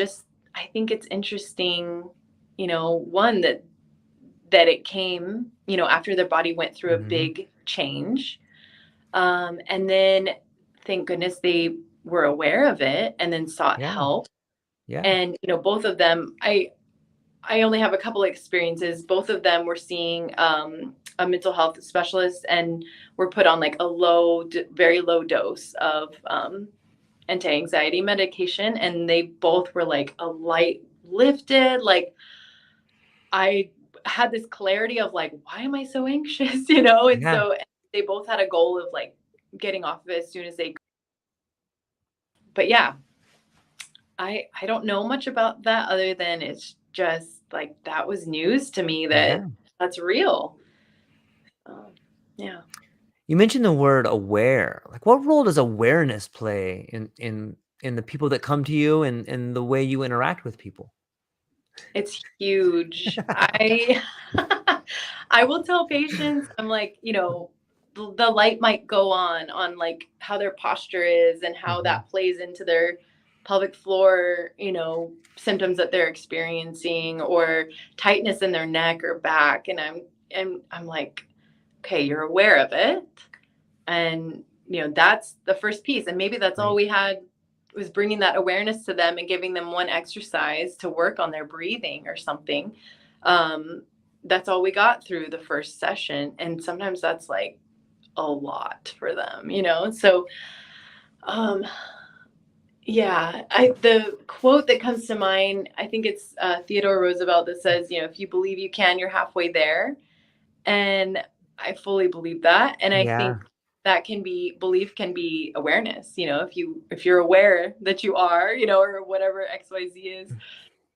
think it's interesting, one, that it came, after their body went through a Mhm. big change. And then, thank goodness, they were aware of it and then sought Yeah. help. Yeah. And, both of them, I only have a couple of experiences. Both of them were seeing a mental health specialist, and were put on like a very low dose of anti-anxiety medication. And they both were like a light lifted. Like, I had this clarity of like, why am I so anxious? And Yeah. so they both had a goal of like getting off of it as soon as they could. But yeah, I don't know much about that, other than it's just like that was news to me that Yeah. that's real. Um, yeah. You mentioned the word aware. Like, what role does awareness play in the people that come to you and the way you interact with people? It's huge. I will tell patients, I'm like, the light might go on like how their posture is, and how Mhm. that plays into their pelvic floor, symptoms that they're experiencing, or tightness in their neck or back. And I'm like, okay, you're aware of it. And that's the first piece, and maybe that's all Right. we had, was bringing that awareness to them and giving them one exercise to work on their breathing or something. That's all we got through the first session, and sometimes that's like a lot for them, so um yeah, the quote that comes to mind, I think it's Theodore Roosevelt, that says, if you believe you can, you're halfway there. And I fully believe that. And I Yeah. think that belief can be awareness. If you're aware that you are, or whatever XYZ is,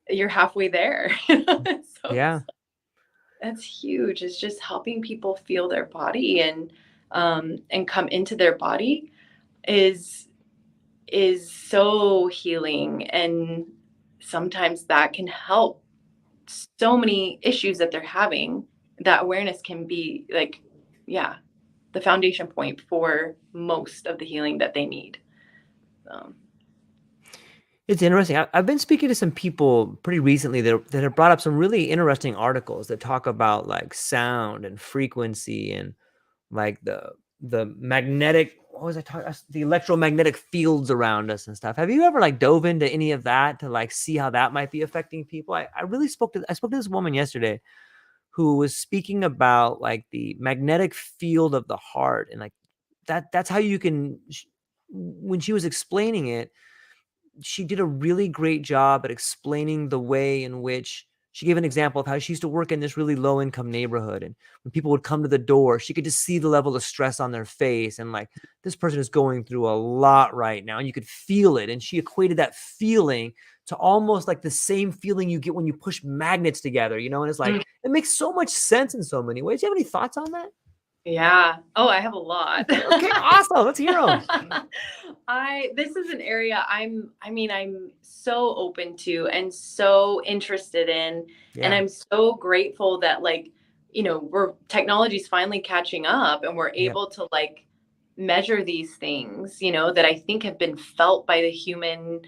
you're halfway there. So Yeah. that's huge. It's just helping people feel their body, and come into their body is so healing and sometimes that can help so many issues that they're having. That awareness can be like, yeah, the foundation point for most of the healing that they need. It's interesting. I've been speaking to some people pretty recently that have brought up some really interesting articles that talk about like sound and frequency and like the magnetic, what was I talking, the electromagnetic fields around us and stuff. Have you ever like dove into any of that to like see how that might be affecting people? I spoke to this woman yesterday who was speaking about like the magnetic field of the heart, and like that's how you can, when she was explaining it, she did a really great job at explaining the way in which she gave an example of how she used to work in this really low income neighborhood. And when people would come to the door, she could just see the level of stress on their face. And like, this person is going through a lot right now. And you could feel it. And she equated that feeling to almost like the same feeling you get when you push magnets together, you know? And it's like, it makes so much sense in so many ways. Do you have any thoughts on that? Yeah. Oh, I have a lot. Okay, awesome. Let's hear them. This is an area I'm so open to and so interested in. Yeah. And I'm so grateful that like, technology's finally catching up and we're able to like measure these things, that I think have been felt by the human,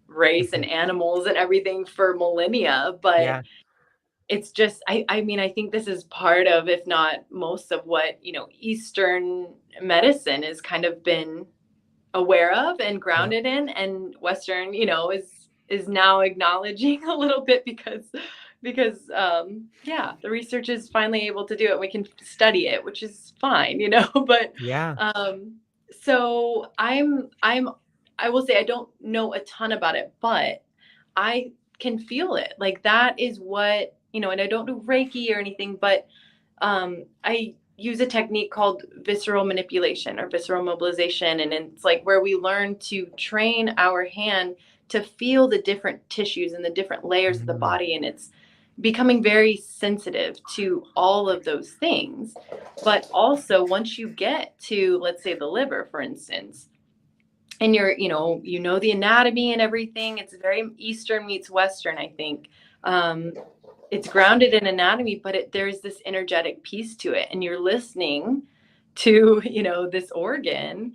race and animals and everything for millennia. But Yeah. it's just, I think this is part of, if not most of what, Eastern medicine has kind of been aware of and grounded in, and Western, is now acknowledging a little bit because the research is finally able to do it. We can study it, which is fine, but Yeah. so I will say I don't know a ton about it, but I can feel it. Like that is what, and I don't do Reiki or anything, but I use a technique called visceral manipulation or visceral mobilization. And it's like where we learn to train our hand to feel the different tissues and the different layers of the body. And it's becoming very sensitive to all of those things. But also once you get to, let's say, the liver, for instance, and the anatomy and everything, it's very Eastern meets Western, I think. It's grounded in anatomy, but there's this energetic piece to it, and you're listening to, this organ.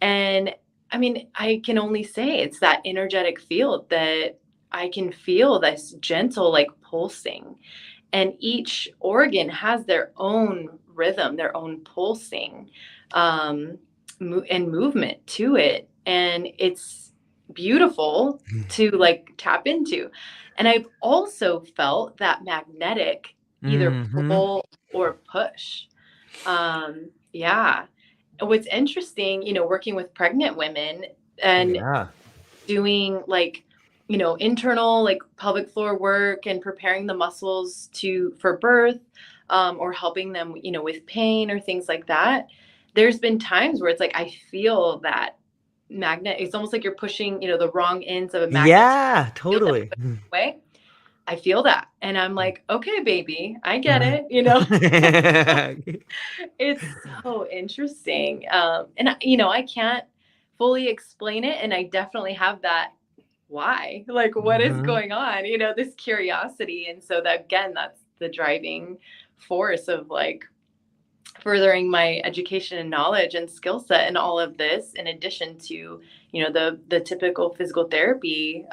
And I mean, I can only say it's that energetic field that I can feel this gentle, like pulsing. And each organ has their own rhythm, their own pulsing, and movement to it. And it's beautiful to like tap into. And I've also felt that magnetic either pull or push. Yeah. And what's interesting, working with pregnant women and doing like, internal like pelvic floor work and preparing the muscles for birth, or helping them, with pain or things like that. There's been times where it's like, I feel that magnet. It's almost like you're pushing, the wrong ends of a magnet. Yeah, totally. Way. I feel that. And I'm like, okay, baby, I get it. It's so interesting. And I can't fully explain it. And I definitely have that why, like, what is going on, this curiosity. And so that, again, that's the driving force of like furthering my education and knowledge and skill set and all of this, in addition to, the typical physical therapy,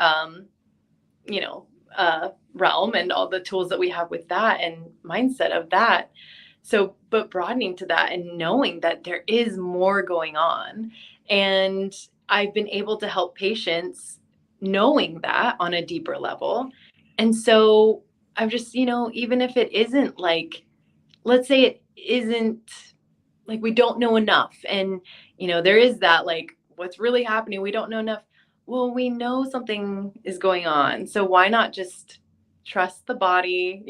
realm and all the tools that we have with that and mindset of that. So, but broadening to that and knowing that there is more going on. And I've been able to help patients knowing that on a deeper level. And so I'm just, even if it isn't like, let's say it isn't like we don't know enough. And, there is that like, what's really happening? We don't know enough. Well, we know something is going on. So why not just trust the body,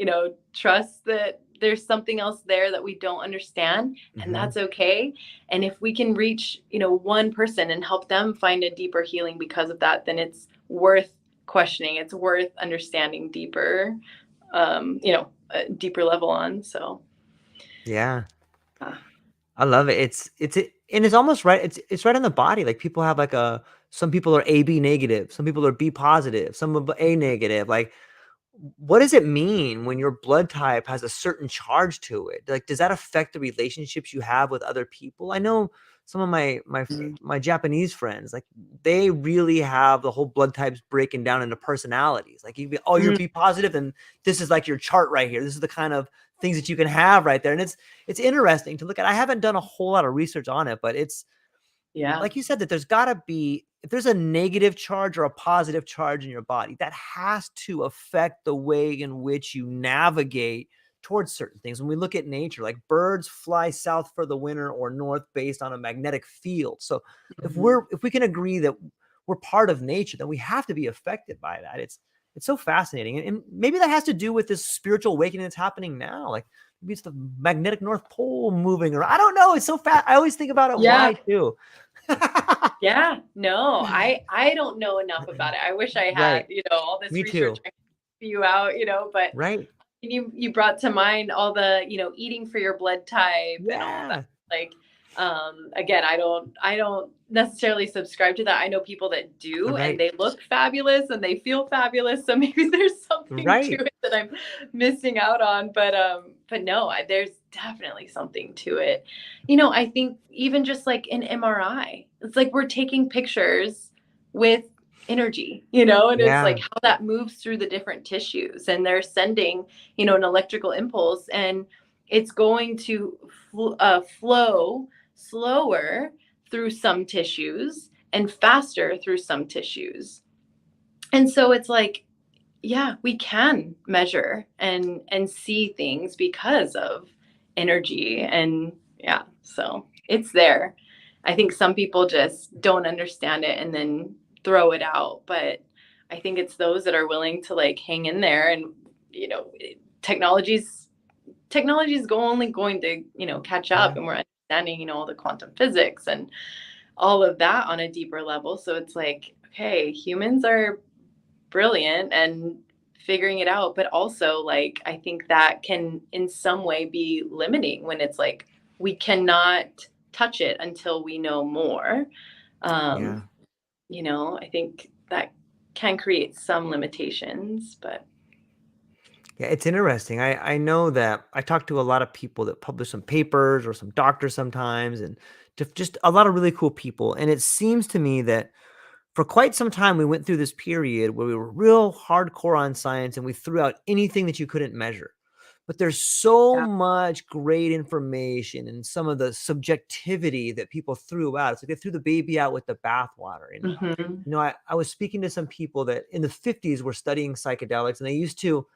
trust that there's something else there that we don't understand, and that's okay. And if we can reach, one person and help them find a deeper healing because of that, then it's worth questioning. It's worth understanding deeper, a deeper level on. So. Yeah. I love it. and it's almost right. It's right on the body. Like people have like some people are AB negative, some people are B positive, some of A negative. Like, what does it mean when your blood type has a certain charge to it? Like, does that affect the relationships you have with other people? I know some of my Japanese friends, like they really have the whole blood types breaking down into personalities. Like you be, oh, you're Mhm. B positive, and this is like your chart right here. This is the kind of things that you can have right there. And it's interesting to look at. I haven't done a whole lot of research on it, but it's Yeah. like you said, that there's got to be, if there's a negative charge or a positive charge in your body, that has to affect the way in which you navigate towards certain things. When we look at nature, like birds fly south for the winter or north based on a magnetic field. So Mhm. if we can agree that we're part of nature, then we have to be affected by that. It's so fascinating. And maybe that has to do with this spiritual awakening that's happening now. Like maybe it's the magnetic North Pole moving, or I don't know. It's so fast. I always think about it. Yeah. Why too? Yeah. No, I don't know enough about it. I wish I had, Right. all this Me research too. I could spew out, but Right. you brought to mind all the, eating for your blood type and all that. Yeah. Like, again, I don't necessarily subscribe to that. I know people that do, and Right. they look fabulous and they feel fabulous. So maybe there's something to Right. it that I'm missing out on. But no, there's definitely something to it. I think even just like an MRI, it's like we're taking pictures with energy, and it's Yeah. like how that moves through the different tissues, and they're sending, an electrical impulse, and it's going to flow slower through some tissues and faster through some tissues. And so it's like, yeah, we can measure and see things because of energy. And yeah, so it's there. I think some people just don't understand it and then throw it out, but I think it's those that are willing to like hang in there. And technology's technology is only going to catch up, Yeah. and we're understanding all the quantum physics and all of that on a deeper level. So it's like, okay, humans are brilliant and figuring it out, but also like I think that can in some way be limiting when it's like we cannot touch it until we know more. Yeah. um I think that can create some limitations, but Yeah, it's interesting. I know that I talk to a lot of people that publish some papers or some doctors sometimes, and just a lot of really cool people. And it seems to me that for quite some time we went through this period where we were real hardcore on science and we threw out anything that you couldn't measure. But there's so yeah. much great information and some of the subjectivity that people threw out. It's like they threw the baby out with the bathwater. And Hmm. I was speaking to some people that in the 50s were studying psychedelics, and they used to,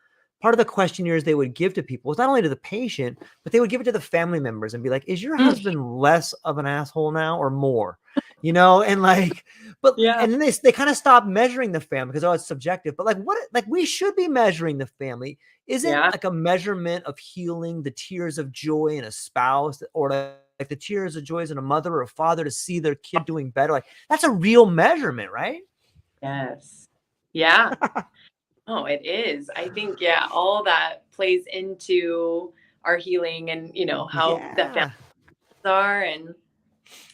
part of the questionnaires they would give to people was not only to the patient, but they would give it to the family members and be like, is your husband less of an asshole now or more? And like, but, Yeah. and then they kind of stopped measuring the family because, oh, it's subjective. But like, like we should be measuring the family. Isn't Yeah. like a measurement of healing the tears of joy in a spouse, or like the tears of joys in a mother or a father to see their kid doing better? Like, that's a real measurement, right? Yes. Yeah. Oh, it is. I think, yeah, all that plays into our healing and, how the families Yeah. are. And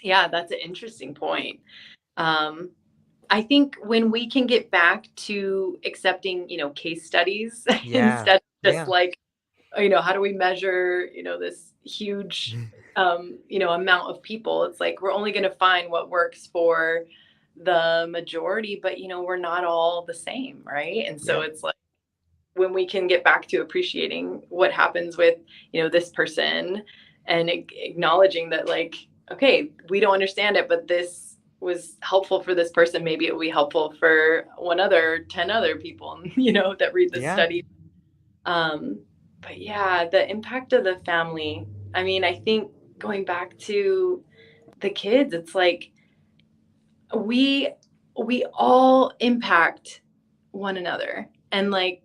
yeah, that's an interesting point. Um, I think when we can get back to accepting, case studies Yeah. instead of just Yeah. like, how do we measure, this huge, amount of people? It's like we're only going to find what works for the majority, but, we're not all the same, right? And so Yeah. it's like, when we can get back to appreciating what happens with this person, and acknowledging that, like, okay, we don't understand it, but this was helpful for this person, maybe it will be helpful for 10 other people that read this Yeah. study. um but yeah, the impact of the family, I mean, I think going back to the kids, it's like we we all impact one another. And like,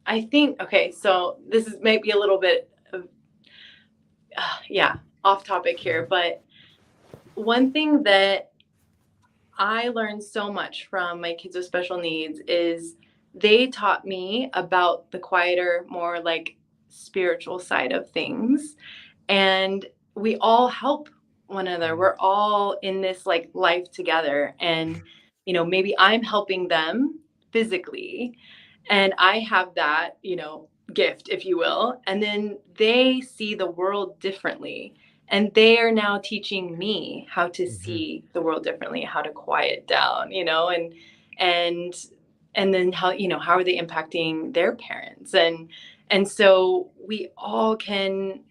I think, okay, so this is maybe a little bit of, yeah, off topic here, but one thing that I learned so much from my kids with special needs is they taught me about the quieter, more like spiritual side of things. And we all help one another. We're all in this like life together. And, maybe I'm helping them physically and I have that, gift, if you will. And then they see the world differently. And they are now teaching me how to Mhm. see the world differently, how to quiet down, and and then how are they impacting their parents? And so we all can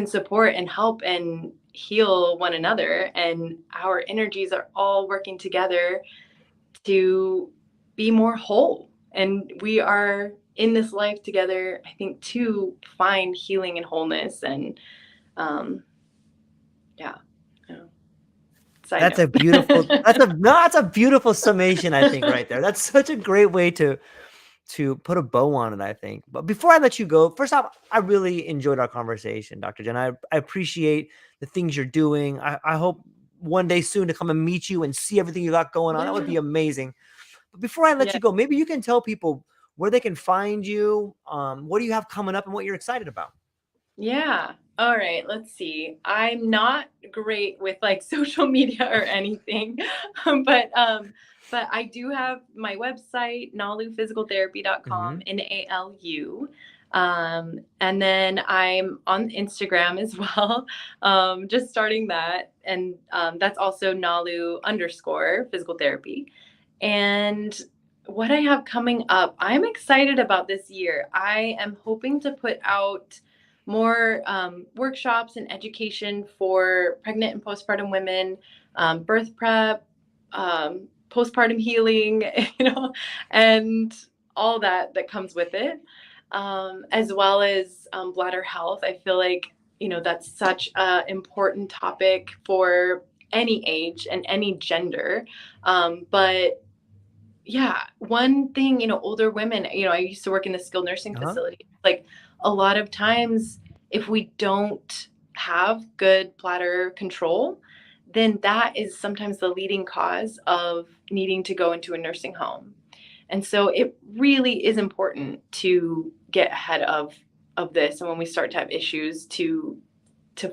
support and help and heal one another, and our energies are all working together to be more whole. And we are in this life together, I think, to find healing and wholeness. And um, yeah, side That's a note. beautiful, that's a beautiful summation, I think, right there. That's such a great way to put a bow on it, I think. But before I let you go, first off, I really enjoyed our conversation, Dr. Jen. I appreciate the things you're doing. I hope one day soon to come and meet you and see everything you got going on. That would be Yeah. amazing. But before I let Yeah. you go, maybe you can tell people where they can find you. What do you have coming up and what you're excited about? Yeah. All right. Let's see. I'm not great with like social media or anything, but um, but I do have my website, naluphysicaltherapy.com, Hmm. NALU. And then I'm on Instagram as well. Just starting that. And that's also Nalu underscore physical therapy. And what I have coming up, I'm excited about this year. I am hoping to put out more workshops and education for pregnant and postpartum women, birth prep, postpartum healing, and all that comes with it, as well as bladder health. I feel like that's such an important topic for any age and any gender, but yeah, one thing, older women, I used to work in the skilled nursing Uh-huh. facility. Like a lot of times, if we don't have good bladder control, then that is sometimes the leading cause of needing to go into a nursing home. And so it really is important to get ahead of this. And when we start to have issues, to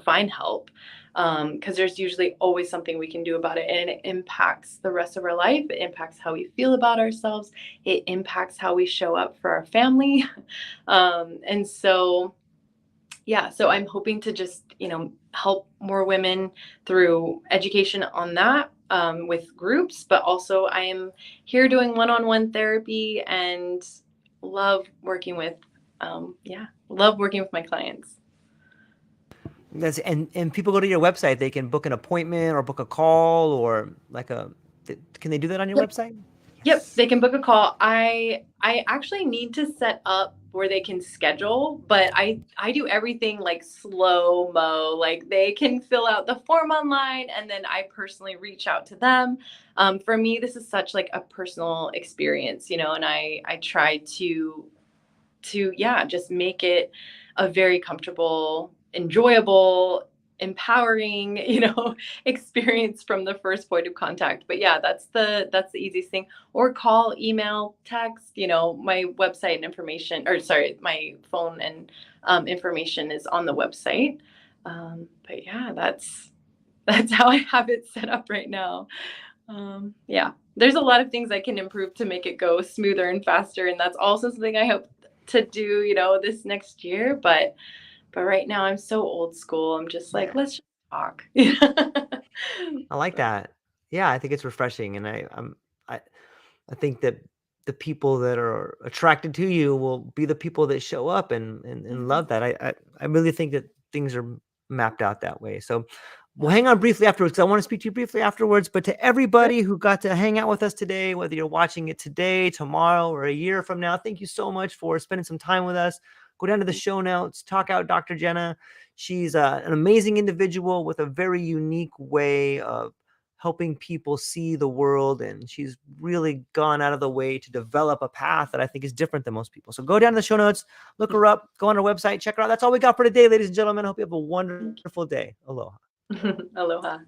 find help, because there's usually always something we can do about it, and it impacts the rest of our life. It impacts how we feel about ourselves. It impacts how we show up for our family. And so yeah, so I'm hoping to just help more women through education on that, with groups, but also I am here doing one-on-one therapy and love working with love working with my clients. That's and people go to your website, they can book an appointment or book a call or like can they do that on your website? Yep, they can book a call. I actually need to set up where they can schedule, but I do everything like slow mo. Like they can fill out the form online, and then I personally reach out to them. For me, this is such like a personal experience, and I try to yeah, just make it a very comfortable, enjoyable, empowering, experience from the first point of contact. But yeah, that's the easiest thing. Or call, email, text. My website and information, or sorry, my phone and information is on the website. But yeah, that's how I have it set up right now. Yeah, there's a lot of things I can improve to make it go smoother and faster, and that's also something I hope to do, this next year. But right now I'm so old school. I'm just like, Yeah. let's just talk. I like So, that. Yeah, I think it's refreshing, and I I think that the people that are attracted to you will be the people that show up and mhm. love that. I really think that things are mapped out that way. So we'll Yeah. hang on briefly afterwards, 'cause I want to speak to you briefly afterwards. But to Sure. everybody who got to hang out with us today, whether you're watching it today, tomorrow, or a year from now, thank you so much for spending some time with us. Go down to the show notes, talk out Dr. Jenna. She's an amazing individual with a very unique way of helping people see the world, and she's really gone out of the way to develop a path that I think is different than most people. So go down to the show notes, look her up, go on her website, check her out. That's all we got for today, ladies and gentlemen. I hope you have a wonderful day. Aloha. Aloha.